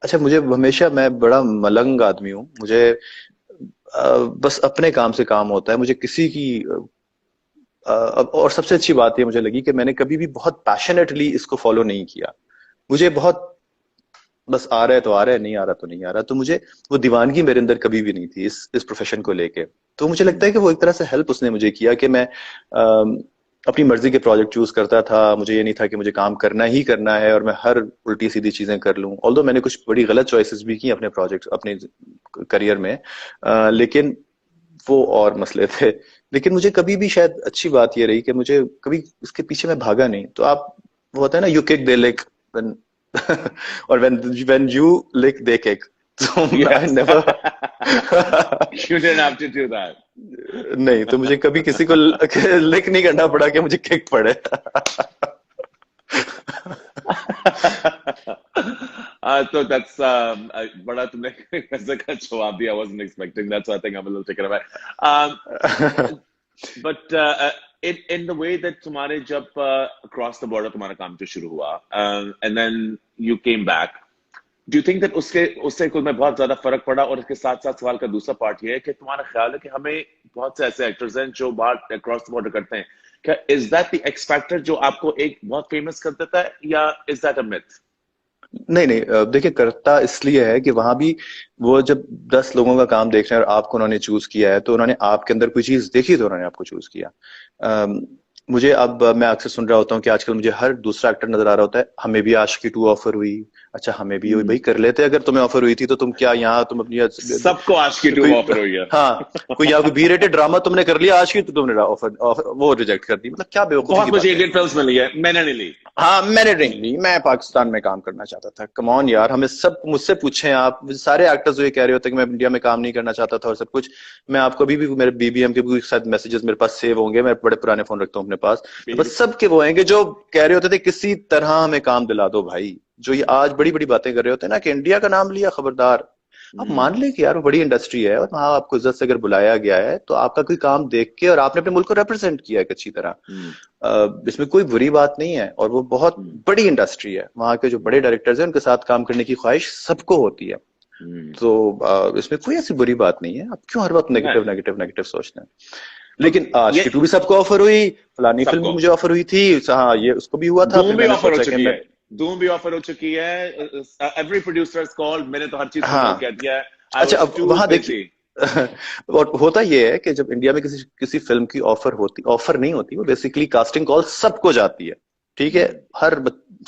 Speaker 3: अच्छा, मुझे हमेशा, मैं बड़ा मलंग आदमी हूँ, मुझे बस अपने काम से काम होता है, मुझे किसी की और सबसे अच्छी बात ये मुझे लगी कि मैंने कभी भी बहुत पैशनेटली इसको फॉलो नहीं किया। मुझे बहुत, बस आ रहा है तो आ रहा है, नहीं आ रहा तो नहीं आ रहा। तो मुझे वो दीवानगी मेरे अंदर कभी भी नहीं थी इस प्रोफेशन को लेके। तो मुझे लगता है कि वो एक तरह से हेल्प उसने मुझे किया कि मैं अपनी मर्जी के प्रोजेक्ट चूज करता था। मुझे ये नहीं था कि मुझे काम करना ही करना है और मैं हर उल्टी सीधी चीजें कर लूं। ऑल्दो मैंने कुछ बड़ी गलत चॉइसेस भी की अपने प्रोजेक्ट, अपने करियर में, लेकिन वो और मसले थे। लेकिन मुझे कभी भी, शायद अच्छी बात ये रही कि मुझे कभी इसके पीछे मैं भागा नहीं। तो आप, वो होता है ना, यू किक दे लिक, और when you lick they kick, so I
Speaker 4: Yes.
Speaker 3: never
Speaker 4: You didn't have to do that.
Speaker 3: नहीं, तो मुझे कभी किसी को लिक नहीं करना पड़ा कि मुझे किक पड़े।
Speaker 4: So that's बड़ा तुमने ऐसे का जवाब दिया, I wasn't expecting that, so I think I'm a little taken aback. But in the way that तुम्हारे जब across the border तुम्हारा काम जो शुरू हुआ, and then you came back, do you think that उससे कुछ में बहुत ज्यादा फर्क पड़ा? और इसके साथ साथ सवाल का दूसरा पार्ट ये है कि तुम्हारा ख्याल है कि हमें बहुत से ऐसे एक्टर्स हैं जो बाहर अक्रॉस द बॉर्डर करते हैं, क्या is that the x factor जो आपको एक बहुत फेमस कर देता है, या इज दैट अ मिथ?
Speaker 3: नहीं नहीं, देखिए, करता इसलिए है कि वहां भी वो जब 10 लोगों का काम देख रहे हैं और आपको उन्होंने चूज किया है, तो उन्होंने आपके अंदर कोई चीज देखी तो उन्होंने आपको चूज किया। मुझे अब, मैं अक्सर सुन रहा होता हूँ कि आजकल मुझे हर दूसरा एक्टर नजर आ रहा होता है, हमें भी आशिकी 2 ऑफर हुई, अच्छा हमें भी भाई कर लेते, अगर तुम्हें ऑफर हुई थी तो तुम क्या यहाँ, तुम अपनी
Speaker 4: सबको आशिकी 2 ऑफर हुई है।
Speaker 3: हाँ, कोई यहाँ कोई बी रेटेड ड्रामा तुमने कर लिया आशिकी, तो तुमने ऑफर वो रिजेक्ट कर दी। मतलब क्या बेवकूफी
Speaker 4: बहुत
Speaker 3: की
Speaker 4: मुझे
Speaker 3: बात है।
Speaker 4: इंडियन फिल्म्स में ली है, मैंने नहीं ली।
Speaker 3: हाँ, मैंने नहीं ली, मैं पाकिस्तान में काम करना चाहता था। कम ऑन यार, हमें सब, मुझसे पूछे आप, सारे एक्टर्स ये कह रहे होते हैं कि मैं इंडिया में काम नहीं करना चाहता था और सब कुछ। मैं आपको अभी भी मेरे बीबीएम के साथ मैसेजेस मेरे पास सेव होंगे, मैं बड़े पुराने फोन रखता हूँ अपने पास, तो बस सबके वो हैं कि जो कह रहे होते थे किसी तरह हमें काम दिला दो भाई। जो ये आज बड़ी बड़ी बातें कर रहे होते हैं ना कि इंडिया का नाम लिया, खबरदार, आप मान लें कि यार वो बड़ी इंडस्ट्री है और वहां आपको इज्जत से अगर बुलाया गया है तो आपका कोई काम देख के और आपने अपने मुल्क को रिप्रेजेंट किया है एक अच्छी तरह,
Speaker 4: हम्म,
Speaker 3: इसमें कोई बुरी बात नहीं है। और वो बहुत
Speaker 4: हम्म,
Speaker 3: बड़ी इंडस्ट्री है, वहां के जो बड़े डायरेक्टर्स हैं उनके साथ काम करने की ख्वाहिश सबको होती है।
Speaker 4: हम्म।
Speaker 3: तो इसमें कोई ऐसी बुरी बात नहीं है। आप क्यों हर वक्त नेगेटिव
Speaker 4: नहीं,
Speaker 3: नेगेटिव नेगेटिव सोचते हैं?
Speaker 4: तो
Speaker 3: लेकिन
Speaker 4: ये
Speaker 3: आशिकी 2 भी सबको ऑफर हुई, फलानी फिल्म भी
Speaker 4: सबको
Speaker 3: मुझे ऑफर हुई थी, हाँ ये उसको भी हुआ था,
Speaker 4: धूम
Speaker 3: फिर
Speaker 4: भी
Speaker 3: मैंने
Speaker 4: ऑफर हो
Speaker 3: सोचा कि
Speaker 4: चुकी
Speaker 3: मैं,
Speaker 4: है, धूम भी ऑफर हो चुकी है। एवरी प्रोड्यूसर कॉल, मैंने तो हर चीज को नो
Speaker 3: हाँ।
Speaker 4: कह दिया है। आई
Speaker 3: अच्छा,
Speaker 4: वाज
Speaker 3: अब
Speaker 4: टू
Speaker 3: वहां
Speaker 4: बिजी।
Speaker 3: देखिए और होता ये है कि जब इंडिया में किसी किसी फिल्म की ऑफर नहीं होती, वो बेसिकली कास्टिंग कॉल सबको जाती है, ठीक है,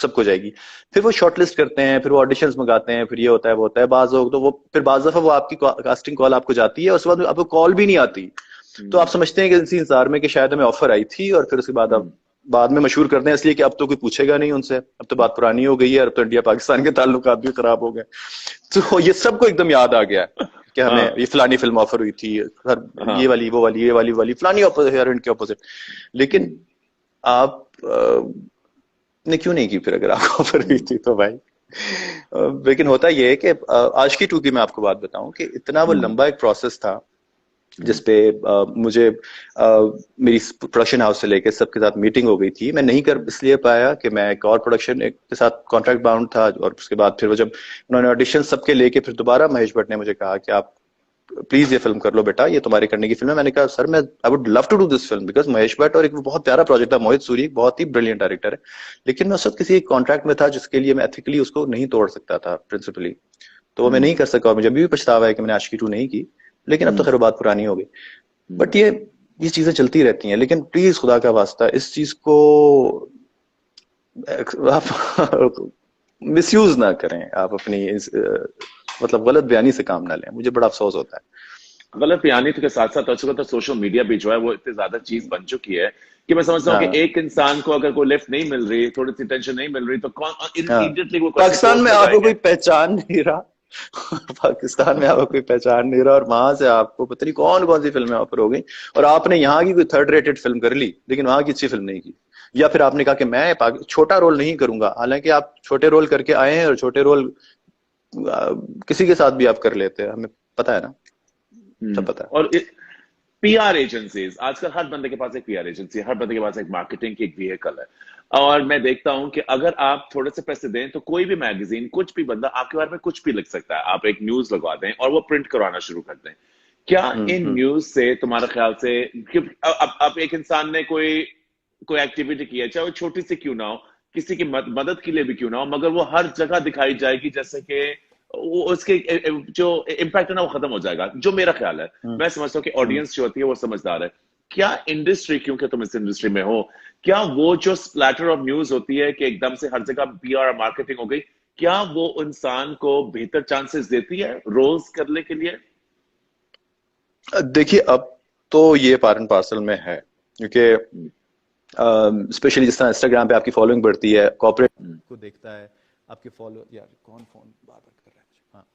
Speaker 3: सबको जाएगी। फिर वो शॉर्टलिस्ट करते हैं, फिर वो ऑडिशंस मंगाते हैं, फिर ये होता है वो होता है, बाज लोग तो वो फिर बाज दफा वो आपकी कास्टिंग कॉल आपको जाती है और उसके बाद आपको कॉल भी नहीं आती। तो आप समझते हैं कि इसी इंतजार में कि शायद हमें ऑफर आई थी, और फिर उसके बाद आप बाद में मशहूर करते हैं इसलिए कि अब तो कोई पूछेगा नहीं उनसे, अब तो बात पुरानी हो गई है, अब तो इंडिया पाकिस्तान के ताल्लुकात भी खराब हो गए। तो ये सबको एकदम याद आ गया कि हमें
Speaker 4: हाँ,
Speaker 3: ये फलानी फिल्म ऑफर हुई थी, हर ये
Speaker 4: हाँ।
Speaker 3: वाली वो वाली ये वाली फलानी हीरोइन के ऑपोजिट। लेकिन आप ने क्यों नहीं की फिर, अगर आपको ऑफर हुई थी तो भाई? लेकिन होता ये है कि आशिकी 2 की मैं आपको बात बताऊं कि इतना वो लंबा एक प्रोसेस था जिसपे मुझे मेरी प्रोडक्शन हाउस से लेकर सबके साथ मीटिंग हो गई थी। मैं नहीं कर इसलिए पाया कि मैं एक और प्रोडक्शन एक के साथ कॉन्ट्रैक्ट बाउंड था, और उसके बाद फिर वो जब उन्होंने ऑडिशन सबके लेके फिर दोबारा महेश भट्ट ने मुझे कहा कि आप प्लीज ये फिल्म कर लो बेटा, ये तुम्हारी करने की फिल्म है। मैंने कहा सर मैं I would love to do this film, because Mahesh Bhatt और एक बहुत प्यारा प्रोजेक्ट था, मोहित सूरी एक बहुत ही ब्रिलियंट डायरेक्टर है, लेकिन मैं उस वक्त किसी कॉन्ट्रैक्ट में था जिसके लिए मैं एथिकली उसको नहीं तोड़ सकता था प्रिंसिपली, तो वो मैं नहीं कर सका, और मुझे अभी भी पछतावा है कि मैंने आशिकी 2 नहीं की। लेकिन अब तो खैर बात पुरानी हो गई। बट ये चीजें चलती रहती हैं, लेकिन प्लीज खुदा का वास्ता इस चीज को आप मिसयूज ना करें, आप अपनी मतलब गलत बयानी से काम ना लें, मुझे बड़ा अफसोस होता है।
Speaker 4: गलत बयानी के साथ साथ अच्छा तो सोशल मीडिया भी जो है वो इतनी ज्यादा चीज बन चुकी है कि मैं समझता हूँ कि
Speaker 3: हाँ
Speaker 4: एक इंसान को अगर कोई लिफ्ट नहीं मिल रही, थोड़ी सी टेंशन नहीं मिल रही, तो कौन
Speaker 3: हाँ,
Speaker 4: इमीडिएटली वो कैसे
Speaker 3: पाकिस्तान में
Speaker 4: पोस्ट
Speaker 3: आपको
Speaker 4: लगाएंगे।
Speaker 3: कोई पहचान नहीं रहा पाकिस्तान में आपको कोई पहचान नहीं रहा, और वहां से आपको पता नहीं कौन कौन सी फिल्में ऑफर हो गई, और आपने यहाँ की कोई थर्ड रेटेड फिल्म कर ली लेकिन वहां की अच्छी फिल्म नहीं की। या फिर आपने कहा कि मैं छोटा रोल नहीं करूंगा, हालांकि आप छोटे रोल करके आए हैं, और छोटे रोल किसी के साथ भी आप कर लेते हैं, हमें पता है ना, सब पता है।
Speaker 4: और पीआर एजेंसीज, आजकल हर बंदे के पास एक पीआर एजेंसी है, हर बंदे के पास एक मार्केटिंग की एक व्हीकल है। और मैं देखता हूं कि अगर आप थोड़े से पैसे दें तो कोई भी मैगजीन, कुछ भी बंदा आपके बारे में कुछ भी लिख सकता है। आप एक न्यूज लगवा दें और वो प्रिंट करवाना शुरू कर दें। क्या इन
Speaker 3: हम्म।
Speaker 4: न्यूज से तुम्हारे ख्याल से अब एक इंसान ने कोई कोई एक्टिविटी की है, चाहे वो छोटी सी क्यों ना हो, किसी की मदद के लिए भी क्यों ना हो, मगर वो हर जगह दिखाई जाएगी, जैसे कि वो उसके जो इम्पैक्ट है ना वो खत्म हो जाएगा, जो मेरा ख्याल है। मैं समझता हूँ कि
Speaker 3: हम्म।
Speaker 4: ऑडियंस जो होती है वो समझदार है। क्या इंडस्ट्री, क्योंकि तुम इस इंडस्ट्री में हो, क्या वो जो स्प्लैटर ऑफ न्यूज होती है कि एकदम से हर जगह पीआर और मार्केटिंग हो गई, क्या वो इंसान को बेहतर चांसेस देती है रोल्स करने के लिए?
Speaker 3: देखिए अब तो ये पार्ट एंड पार्सल में है, क्योंकि स्पेशली जिस तरह इंस्टाग्राम पे आपकी फॉलोइंग बढ़ती है, कॉर्पोरेट को देखता है, आपके फॉलो, यार कौन फोन बार बार कर रहा है मुझे, हाँ,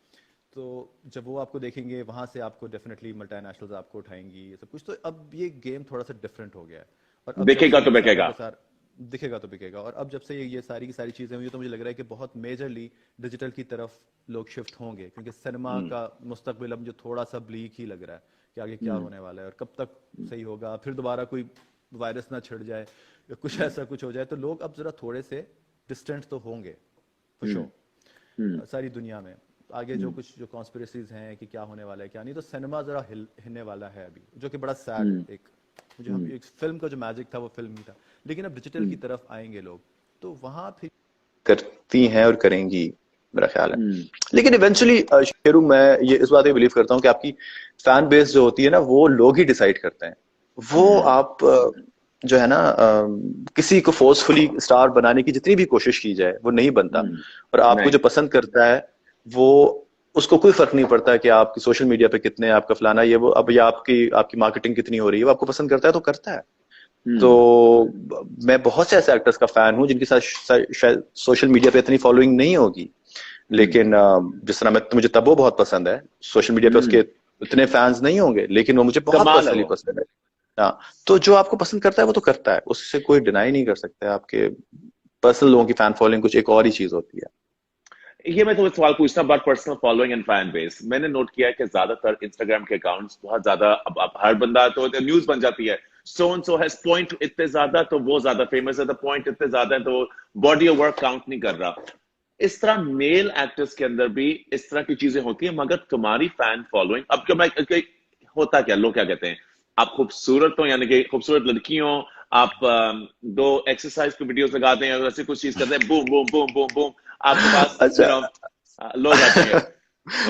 Speaker 3: तो जब वो आपको देखेंगे वहां से आपको डेफिनेटली मल्टीनेशनल्स आपको उठाएंगी, ये सब कुछ। तो अब ये गेम थोड़ा सा डिफरेंट हो गया है, और अब
Speaker 4: दिखेगा तो बिकेगा।
Speaker 3: दिखेगा तो बिकेगा। और अब जब से ये सारी की सारी चीजें हुई, तो मुझे लग रहा है कि बहुत मेजरली डिजिटल की तरफ लोग शिफ्ट होंगे, क्योंकि सिनेमा का मुस्तकबिल अब मुझे थोड़ा सा ब्लीक ही लग रहा है कि आगे क्या होने वाला है और कब तक सही होगा। फिर दोबारा कोई वायरस ना छिड़ जाए या कुछ ऐसा कुछ हो जाए, तो लोग अब जरा थोड़े से डिस्टेंट तो होंगे फॉर श्योर। सारी दुनिया में आगे जो कुछ जो कॉन्स्पिरेसीज हैं कि क्या होने वाला है क्या नहीं, तो सिनेमा जरा हिलने वाला है अभी, जो कि बड़ा सैड एक मुझे हम एक फिल्म का जो मैजिक था वो फिल्म ही था। लेकिन अब डिजिटल की तरफ आएंगे लोग, तो वहां फिर करती हैं और करेंगी मेरा ख्याल है। लेकिन इवेंचुअली शेरू, मैं ये इस बात में बिलीव करता हूँ कि आपकी फैन बेस जो होती है ना, वो लोग ही डिसाइड करते हैं। वो आप जो है ना, किसी को फोर्सफुली स्टार बनाने की जितनी भी कोशिश की जाए वो नहीं बनता। और आपको जो पसंद करता है वो, उसको कोई फर्क नहीं पड़ता कि आपकी सोशल मीडिया पे कितने, आपका फलाना ये वो, अब या आपकी मार्केटिंग कितनी हो रही है, वो आपको पसंद करता है तो करता है। तो मैं बहुत से ऐसे एक्टर्स का फैन हूं जिनके साथ शायद सोशल मीडिया पे इतनी फॉलोइंग नहीं होगी, लेकिन जिस तरह मुझे तब्बो बहुत पसंद है, सोशल मीडिया पे उसके इतने फैंस नहीं होंगे, लेकिन वो मुझे बहुत पर्सनली पसंद है। हाँ, तो जो आपको पसंद करता है वो तो करता है, उससे कोई डिनाई नहीं कर सकता है। आपके पर्सनल लोगों की फैन फॉलोइंग कुछ एक और ही चीज होती है।
Speaker 4: ये मैं तो सवाल पूछता हूँ about personal following and fan base. मैंने नोट किया है कि ज्यादातर इंस्टाग्राम के अकाउंट्स बहुत ज्यादा, अब हर बंदा तो न्यूज बन जाती है, so and so has point इतने ज्यादा तो वो ज्यादा फेमस है, तो पॉइंट इतने ज्यादा है तो बॉडी ऑफ वर्क काउंट नहीं कर रहा। इस तरह मेल एक्टर्स के अंदर भी इस तरह की चीजें होती है, मगर तुम्हारी फैन फॉलोइंग, अब क्या मैं होता क्या, लोग क्या कहते हैं, आप खूबसूरत हो, यानी कि खूबसूरत लड़की हो, आप दो एक्सरसाइज की वीडियोस लगाते हैं और ऐसे कुछ चीज करते हैं, boom boom boom boom boom, आपके पास
Speaker 3: अच्छा।
Speaker 4: लोग आते हैं।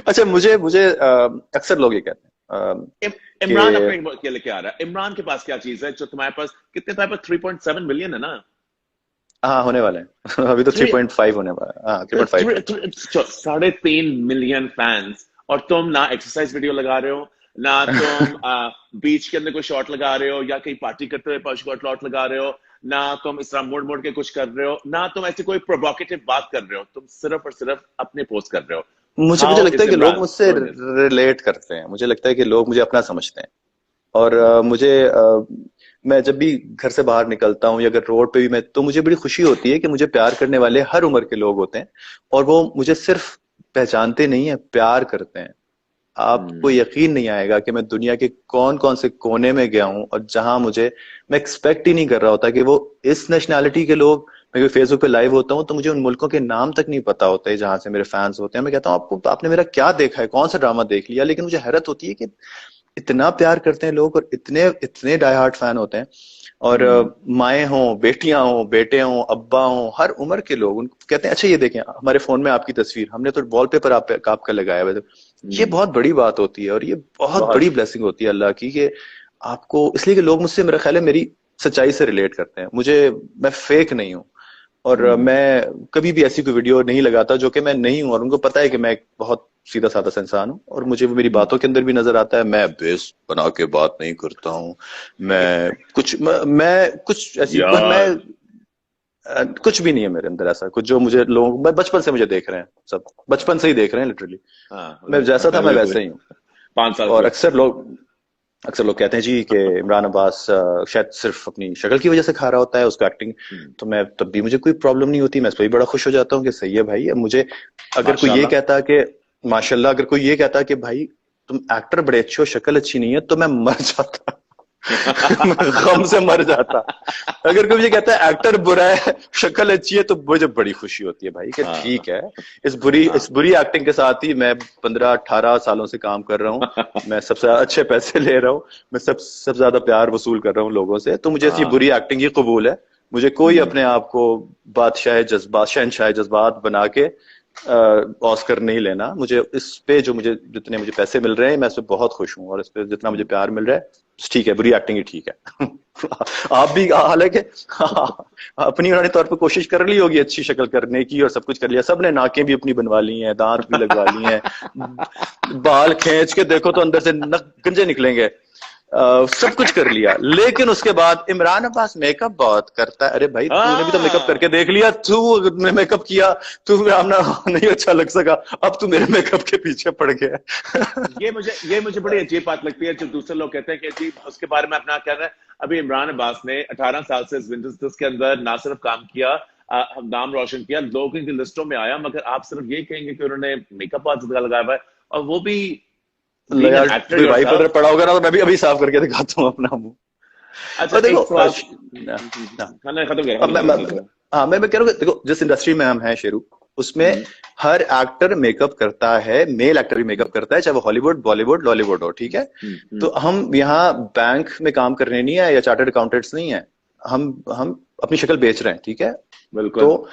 Speaker 3: अच्छा, मुझे मुझे अक्सर लोग ये कहते हैं
Speaker 4: इमरान
Speaker 3: कि
Speaker 4: अपने क्या लेके आ रहा है, इमरान के पास क्या चीज है जो तुम्हारे पास, कितने तुम्हारे पास 3.7 मिलियन है ना?
Speaker 3: हाँ, होने वाले हैं। अभी तो 3.5 होने वाला है। हाँ, 3.5।
Speaker 4: 3.5 मिलियन फैंस, और तुम ना एक्सरसाइज वीडियो लगा रहे हो, ना तुम बीच के अंदर कोई शॉट लगा रहे हो, या कहीं पार्टी करते हुए शॉट लगा रहे हो, ना तुम इस तरह मोड़ मोड़ के कुछ कर रहे हो, ना तुम ऐसी कोई प्रोवोकेटिव बात कर रहे हो, तुम सिर्फ और सिर्फ अपने पोस्ट कर रहे हो।
Speaker 3: मुझे मुझे
Speaker 4: हाउ
Speaker 3: लगता
Speaker 4: इज
Speaker 3: है कि लोग
Speaker 4: इमरान
Speaker 3: मुझसे
Speaker 4: डूइंग दिस?
Speaker 3: रिलेट करते हैं। मुझे लगता है कि लोग मुझे अपना समझते हैं। और मैं जब भी घर से बाहर निकलता हूँ या अगर रोड पे भी मैं, तो मुझे बड़ी खुशी होती है कि मुझे प्यार करने वाले हर उम्र के लोग होते हैं, और वो मुझे सिर्फ पहचानते नहीं है, प्यार करते हैं। आपको यकीन नहीं आएगा कि मैं दुनिया के कौन कौन से कोने में गया हूं, और जहां मुझे, मैं एक्सपेक्ट ही नहीं कर रहा होता कि वो इस नेशनैलिटी के लोग, मैं फेसबुक पे लाइव होता हूं तो मुझे उन मुल्कों के नाम तक नहीं पता होते जहां से मेरे फैंस होते हैं। मैं कहता हूं आपको, आपने मेरा क्या देखा है, कौन सा ड्रामा देख लिया, लेकिन मुझे हैरत होती है कि इतना प्यार करते हैं लोग, और इतने इतने डाई हार्ट फैन होते हैं। और माएँ हों, बेटियां हों, बेटे हों, अब्बा हों, हर उम्र के लोग उनको कहते हैं अच्छा ये देखें हमारे फोन में आपकी तस्वीर, हमने तो वॉलपेपर आपका लगाया हुआ है। ये बहुत बड़ी बात होती है, और ये बहुत
Speaker 4: बहुत।
Speaker 3: बड़ी ब्लेसिंग होती है अल्लाह की, कि आपको, इसलिए कि लोग मुझसे, मेरा ख्याल है, मेरी सच्चाई से रिलेट करते हैं मुझे। मैं फेक नहीं हूँ, और मैं कभी भी ऐसी कोई वीडियो नहीं लगाता जो कि मैं नहीं हूं, और उनको पता है कि मैं एक बहुत सीधा साधा सा इंसान हूँ, और मुझे वो मेरी बातों के अंदर भी नजर आता है। मैं बेस बना के बात नहीं करता हूँ। मैं कुछ ऐसी
Speaker 4: यार
Speaker 3: कुछ भी नहीं है मेरे अंदर ऐसा कुछ जो मुझे लोग, मैं बचपन से मुझे देख रहे हैं, सब बचपन से ही देख रहे हैं लिटरली।
Speaker 4: हाँ,
Speaker 3: मैं जैसा था मैं
Speaker 4: बिल्कुल
Speaker 3: वैसा ही हूँ।
Speaker 4: 5 साल
Speaker 3: और
Speaker 4: से।
Speaker 3: अक्सर लोग कहते हैं जी कि इमरान अब्बास शायद सिर्फ अपनी शक्ल की वजह से खा रहा होता है उसको एक्टिंग। तो मैं तब भी, मुझे कोई प्रॉब्लम नहीं होती, मैं इस पर भी बड़ा खुश हो जाता हूँ कि सही है भाई। अब मुझे अगर कोई ये
Speaker 4: माशाल्लाह।
Speaker 3: कहता कि माशाल्लाह, अगर कोई ये कहता कि भाई तुम एक्टर बड़े अच्छे हो, शक्ल अच्छी नहीं है, तो मैं मर जाता। मैं गम से मर जाता। अगर कोई मुझे कहता है एक्टर बुरा है, शक्ल अच्छी है, तो मुझे बड़ी खुशी होती है भाई कि
Speaker 4: हाँ,
Speaker 3: ठीक है,
Speaker 4: हाँ।
Speaker 3: इस बुरी एक्टिंग के साथ ही मैं 15-18 सालों से काम कर रहा हूँ। मैं सबसे अच्छे पैसे ले रहा हूँ, मैं सबसे ज्यादा प्यार वसूल कर रहा हूँ लोगों से, तो मुझे ऐसी
Speaker 4: हाँ।
Speaker 3: बुरी एक्टिंग ही कबूल है। मुझे कोई अपने आप को बादशाह जज्बात, शहनशाह जज्बात बना के ऑस्कर नहीं लेना। मुझे इस पे, जो मुझे जितने मुझे पैसे मिल रहे हैं, मैं इस पे बहुत खुश हूँ, और इस पे जितना मुझे प्यार मिल रहा है, ठीक है, बुरी एक्टिंग ही ठीक है। आप भी हालांकि अपनी उन्होंने तौर पर कोशिश कर ली होगी अच्छी शक्ल करने की, और सब कुछ कर लिया, सबने नाकें भी अपनी बनवा ली हैं, दांत भी लगवा लिए हैं, बाल खींच के देखो तो अंदर से गंजे निकलेंगे। सब कुछ कर लिया, लेकिन उसके बाद इमरान अब्बास मेकअप बहुत करता है। अरे भाई तूने भी तो मेकअप करके
Speaker 4: हाँ,
Speaker 3: देख लिया, तू मेकअप किया, तू आमना नहीं अच्छा लग सका, अब तू मेरे मेकअप के पीछे पड़ गया।
Speaker 4: ये मुझे बड़ी अजीब बात लगती है, जो दूसरे लोग कहते हैं कि जी उसके बारे में अपना क्या है। अभी इमरान अब्बास ने 18 साल से इस बिजनेस के अंदर ना सिर्फ काम किया, नाम रोशन किया, लोगों की लिस्टों में आया, मगर आप सिर्फ ये कहेंगे कि उन्होंने मेकअप बहुत ज्यादा लगाया हुआ है, और वो भी बीइंग एन
Speaker 3: यार
Speaker 4: एक्टर
Speaker 3: कोई भाई पर
Speaker 4: योरसेल्फ।
Speaker 3: पड़ा होगा ना, तो मैं भी अभी साफ करके दिखाता हूँ अपना मुंह।
Speaker 4: अच्छा,
Speaker 3: और देखो
Speaker 4: एक सवाल।
Speaker 3: हाँ,
Speaker 4: खाना खत्म कर
Speaker 3: अब
Speaker 4: खत्म
Speaker 3: मैं
Speaker 4: कर।
Speaker 3: हाँ, मैं कह रहा हूँ कि देखो, जिस इंडस्ट्री में हम हैं शेरू, उसमें
Speaker 4: हम्म,
Speaker 3: हर एक्टर मेकअप करता है, मेल एक्टर भी मेकअप करता है, चाहे वो हॉलीवुड, बॉलीवुड, लॉलीवुड हो, ठीक है।
Speaker 4: हम्म,
Speaker 3: तो हम यहाँ बैंक में काम करने नहीं है, या चार्टर्ड अकाउंटेंट्स नहीं है, हम अपनी शक्ल बेच रहे हैं, ठीक है। तो
Speaker 4: बिल्कुल।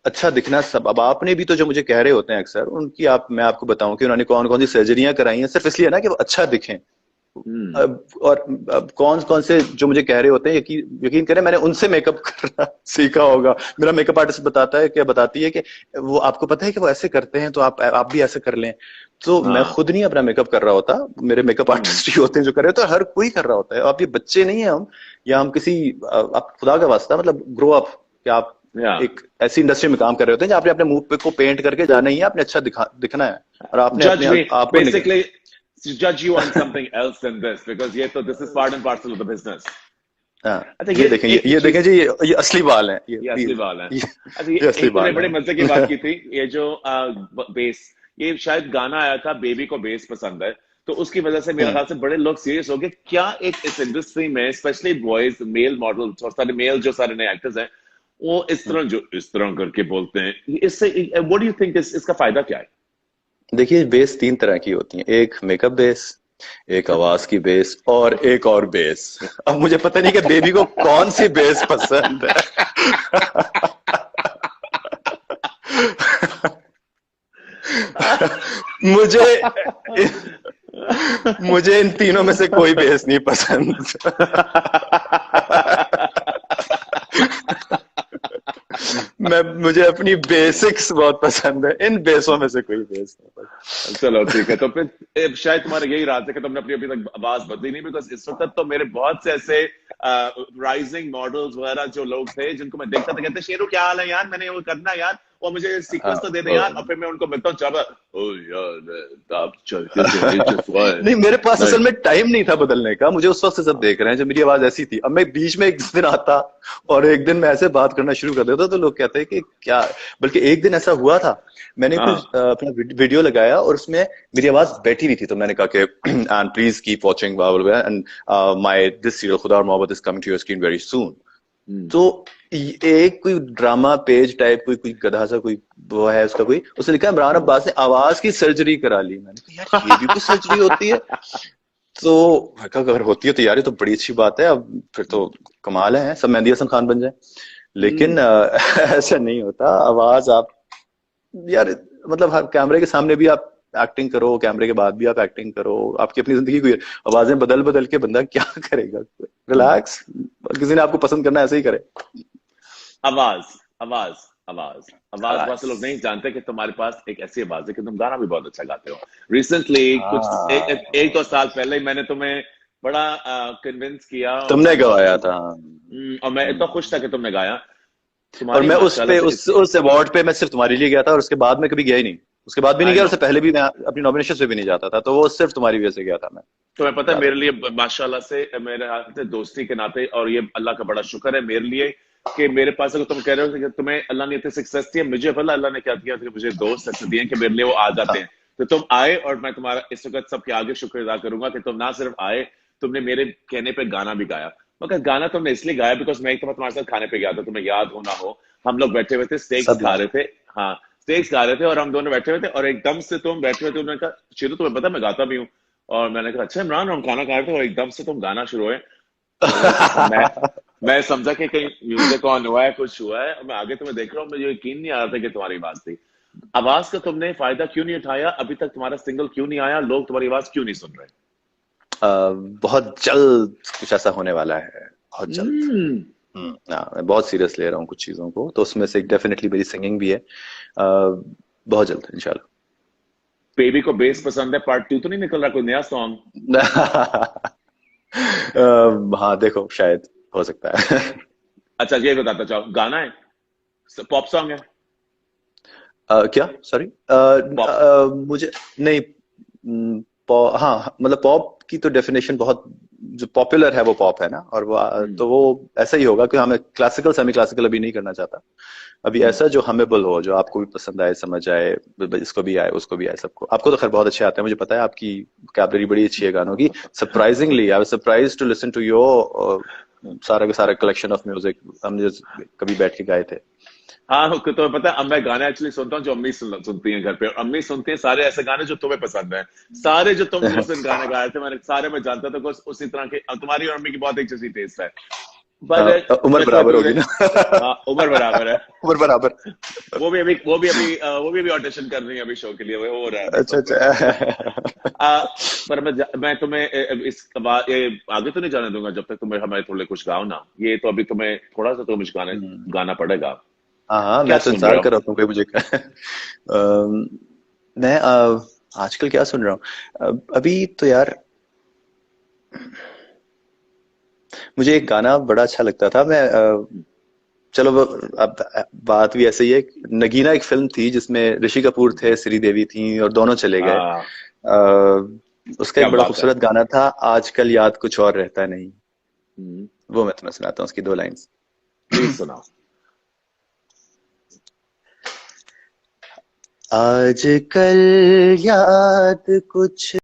Speaker 3: अच्छा दिखना सब, अब आपने भी तो जो मुझे कह रहे होते हैं अक्सर, उनकी मैं आपको बताऊं कि उन्होंने कौन कौन सी सर्जरियां कराई हैं, सिर्फ इसलिए ना कि वो अच्छा दिखें।
Speaker 4: हम्म,
Speaker 3: और अब कौन कौन से जो मुझे कह रहे होते हैं, यकीन करें, मैंने उनसे मेकअप करना सीखा होगा। मेरा मेकअप आर्टिस्ट बताता है, क्या बताती है कि वो, आपको पता है कि वो ऐसे करते हैं, तो आप भी ऐसे कर लें। तो मैं
Speaker 4: हाँ,
Speaker 3: खुद नहीं अपना मेकअप कर रहा होता, मेरे मेकअप आर्टिस्ट ही होते हैं जो कर रहे होते हैं, हर कोई कर रहा होता है। आप ये बच्चे नहीं है हम, या हम किसी, आप खुदा का वास्ता, मतलब ग्रो अप, कि आप
Speaker 4: या
Speaker 3: एक ऐसी इंडस्ट्री में काम कर रहे होते हैं जहाँ आपने अपने मुंह पे को पेंट करके जाना ही है, आपने अच्छा दिखना है, और आपने
Speaker 4: judge
Speaker 3: अपने
Speaker 4: me
Speaker 3: आप को
Speaker 4: basically, judge you on something else than this, because ये तो this is part and parcel of the business.
Speaker 3: हाँ,
Speaker 4: अच्छा
Speaker 3: ये देखें,
Speaker 4: एक
Speaker 3: ये
Speaker 4: चीज,
Speaker 3: देखें जी, ये असली बाल हैं,
Speaker 4: ये असली बाल है। अच्छा
Speaker 3: ये असली
Speaker 4: एक तुमने
Speaker 3: बाल
Speaker 4: बड़े
Speaker 3: हैं।
Speaker 4: मजे की बात की थी, ये जो बेस, ये शायद गाना आया था बेबी को बेस पसंद है, तो उसकी वजह से मेरे
Speaker 3: हम्म।
Speaker 4: ख्याल से बड़े लोग सीरियस हो गए क्या एक इस इंडस्ट्री में स्पेशली बॉयज मेल मॉडल्स और सारे मेल जो सारे नए एक्टर्स हैं वो इस
Speaker 3: हम्म।
Speaker 4: तरह जो इस तरह करके बोलते हैं, इससे व्हाट डू यू थिंक इसका फायदा क्या है?
Speaker 3: देखिए, बेस तीन तरह की होती है, एक मेकअप बेस, एक आवाज की बेस, और एक और बेस। अब मुझे पता नहीं कि बेबी को कौन सी बेस पसंद है। मुझे मुझे इन तीनों में से कोई बेस नहीं पसंद। मुझे अपनी बेसिक्स बहुत पसंद है, इन बेसों में से कोई बेस नहीं पसंद।
Speaker 4: चलो ठीक है, तो फिर शायद तुम्हारा यही राज है कि तुमने अपनी अभी तक आवाज बदली नहीं, बिकॉज इस वक्त तो मेरे बहुत से ऐसे राइजिंग मॉडल्स वगैरह जो लोग थे जिनको मैं देखता था, कहते शेरू क्या हाल है यार, मैंने वो करना यार, और मुझे सीक्वेंस तो दे दे यार, और फिर मैं उनको मिलता हूँ चाबा, ओ यार आप चल
Speaker 3: नहीं, मेरे पास असल में टाइम नहीं था बदलने का। मुझे उस वक्त से सब देख रहे हैं जब मेरी आवाज ऐसी थी। अब मैं बीच में एक दिन आता और एक दिन मैं ऐसे बात करना शुरू कर देता तो लोग कहते हैं कि क्या, बल्कि एक दिन ऐसा हुआ था, मैंने कुछ अपना वीडियो लगाया और उसमें मेरी आवाज बैठी हुई थी, तो मैंने कहा कि and please keep watching and my this serial Khuda aur Mohabbat is coming to your screen very soon. तो एक कोई ड्रामा पेज टाइप कोई गधा सा कोई वो है उसका, कोई उसने लिखा इमरान अब्बास ने आवाज की सर्जरी करा ली। मैंने कहा यार ये भी कोई सर्जरी होती है? तो मैं कहा अगर होती है तो यार ये तो बड़ी अच्छी बात है, अब फिर तो कमाल है, सब मेहंदी हसन खान बन जाए। लेकिन ऐसा नहीं होता। आवाज आप यार, मतलब हर कैमरे के सामने भी आप एक्टिंग करो, कैमरे के बाद भी आप एक्टिंग करो, आपकी अपनी जिंदगी कोई आवाजें बदल बदल के बंदा क्या करेगा? रिलैक्स, किसी ने आपको पसंद करना ऐसे ही करे।
Speaker 4: आवाज आवाज आवाज आवाज बहुत से लोग नहीं जानते कि तुम्हारे पास एक ऐसी आवाज है कि तुम गाना भी बहुत अच्छा गाते हो। रिसेंटली कुछ एक दो साल पहले ही मैंने तुम्हें बड़ा कन्विंस किया,
Speaker 3: तुमने गवाया था।
Speaker 4: और मैं इतना खुश था कि तुमने गाया।
Speaker 3: और
Speaker 4: तुम्हारी
Speaker 3: मैं उस पे
Speaker 4: माशाल्लाह से
Speaker 3: उस अवार्ड पे मैं सिर्फ तुम्हारी लिए गया था, और उसके बाद मैं कभी गया ही नहीं। उसके बाद भी नहीं
Speaker 4: आई
Speaker 3: गया,
Speaker 4: नो,
Speaker 3: उससे पहले भी मैं अपनी नॉमिनेशन से भी नहीं जाता था, तो वो सिर्फ तुम्हारी वजह से गया था मैं।
Speaker 4: तुम्हें पता है
Speaker 3: याद है।
Speaker 4: मेरे लिए माशाल्लाह से, मेरे हाथ से दोस्ती के नाते, और ये अल्लाह का बड़ा शुक्र है मेरे लिए कि मेरे पास, अगर तुम कह रहे हो कि तुम्हें अल्लाह ने इतनी सक्सेस दी है, मुझे पता अल्लाह ने क्या दिया कि मुझे दोस्त ऐसे दिए कि मेरे लिए वो आ जाते हैं। तो तुम आए, और मैं तुम्हारा इस वक्त सबके आगे शुक्र अदा करूंगा कि तुम ना सिर्फ आए, तुमने मेरे कहने पे गाना भी गाया। मगर गाना तुमने इसलिए गाया बिकॉज मैं एक दफा तुम्हारे साथ खाने पे गया था, तुम्हें याद हो ना हो, हम लोग बैठे हुए थे, स्टेक्स
Speaker 3: सब
Speaker 4: खा
Speaker 3: याद
Speaker 4: रहे थे। हाँ, स्टेक्स खा रहे थे और हम दोनों बैठे हुए थे, और एकदम से तुम बैठे हुए थे, उन्होंने कहा शिरू तुम्हें पता मैं गाता भी हूँ, और मैंने कहा अच्छा इमरान, हम खाना खा रहे थे और एकदम से तुम गाना शुरू हुए। मैं
Speaker 3: है।
Speaker 4: मैं समझा कि कहीं म्यूजिक ऑन हुआ है, कुछ हुआ है, और मैं आगे तुम्हें देख रहा हूँ, मुझे यकीन नहीं आ रहा था कि तुम्हारी आवाज थी। आवाज का तुमने फायदा क्यों नहीं उठाया? अभी तक तुम्हारा सिंगल क्यों नहीं आया? लोग तुम्हारी आवाज क्यों नहीं सुन रहे?
Speaker 3: बहुत जल्द कुछ ऐसा होने वाला है, बहुत जल्द।
Speaker 4: हम्म,
Speaker 3: मैं बहुत सीरियस ले रहा हूँ कुछ चीजों को, तो उसमें से एक डेफिनेटली मेरी सिंगिंग भी है। बहुत जल्द इंशाल्लाह।
Speaker 4: बेबी को बेस पसंद है पार्ट 2 तो नहीं निकल रहा कोई नया सॉन्ग?
Speaker 3: हाँ देखो, शायद हो सकता है।
Speaker 4: अच्छा ये बताता चाहो, गाना है, पॉप सॉन्ग है?
Speaker 3: क्या, सॉरी?
Speaker 4: पॉप।
Speaker 3: मुझे नहीं। हाँ, मतलब पॉप की तो डेफिनेशन बहुत जो पॉपुलर है वो पॉप है ना, और वो तो वो ऐसा ही होगा कि हमें क्लासिकल सेमी क्लासिकल अभी नहीं करना चाहता। अभी ऐसा जो हमेबल हो, जो आपको भी पसंद आए, समझ आए, इसको भी आए उसको भी आए, सबको। आपको तो खैर बहुत अच्छे आते हैं, मुझे पता है, आपकी कैबलरी बड़ी अच्छी है गानों की। Surprisingly I was surprised to listen to your सारा का सारा कलेक्शन ऑफ म्यूजिक हमने कभी बैठ के गाए थे।
Speaker 4: हाँ, तो पता है, अब मैं गाने एक्चुअली सुनता हूँ जो अम्मी सुनती हैं घर पे, और अम्मी सुनती हैं सारे ऐसे गाने जो तुम्हें पसंद है, सारे जो तुम उस दिन गाने गाए थे, मैंने सारे मैं जानता था कुछ उसी तरह के। अब तुम्हारी और अम्मी की बहुत एक जैसी टेस्ट है, पर
Speaker 3: उम्र बराबर होगी ना।
Speaker 4: हाँ, उम्र बराबर है।
Speaker 3: उम्र बराबर।
Speaker 4: वो भी अभी ऑडिशन कर रही है अभी शो के लिए, वो हो रहा है।
Speaker 3: अच्छा अच्छा।
Speaker 4: पर मैं तुम्हें इस बात आगे तो नहीं जाने दूंगा जब तक तुम्हें हमारे थोड़े कुछ गाओ ना। ये तो अभी तुम्हें थोड़ा सा तो मुझे गाना पड़ेगा।
Speaker 3: हाँ,
Speaker 4: क्या
Speaker 3: मैं तो
Speaker 4: सुन
Speaker 3: इंतजार
Speaker 4: रहे हो?
Speaker 3: कर रहा हूँ कोई मुझे मैं आजकल क्या सुन रहा हूँ? अभी तो यार मुझे एक गाना बड़ा अच्छा लगता था। मैं चलो अब बात भी ऐसे ही है। नगीना एक फिल्म थी जिसमें ऋषि कपूर थे, श्रीदेवी थी, और दोनों चले गए। उसका
Speaker 4: क्या
Speaker 3: एक बड़ा
Speaker 4: बात है।
Speaker 3: खूबसूरत गाना था, आजकल याद कुछ और रहता नहीं। वो मैं तुम्हें सुनाता हूँ उसकी 2 लाइंस।
Speaker 4: प्लीज सुनाओ।
Speaker 3: आज कल याद कुछ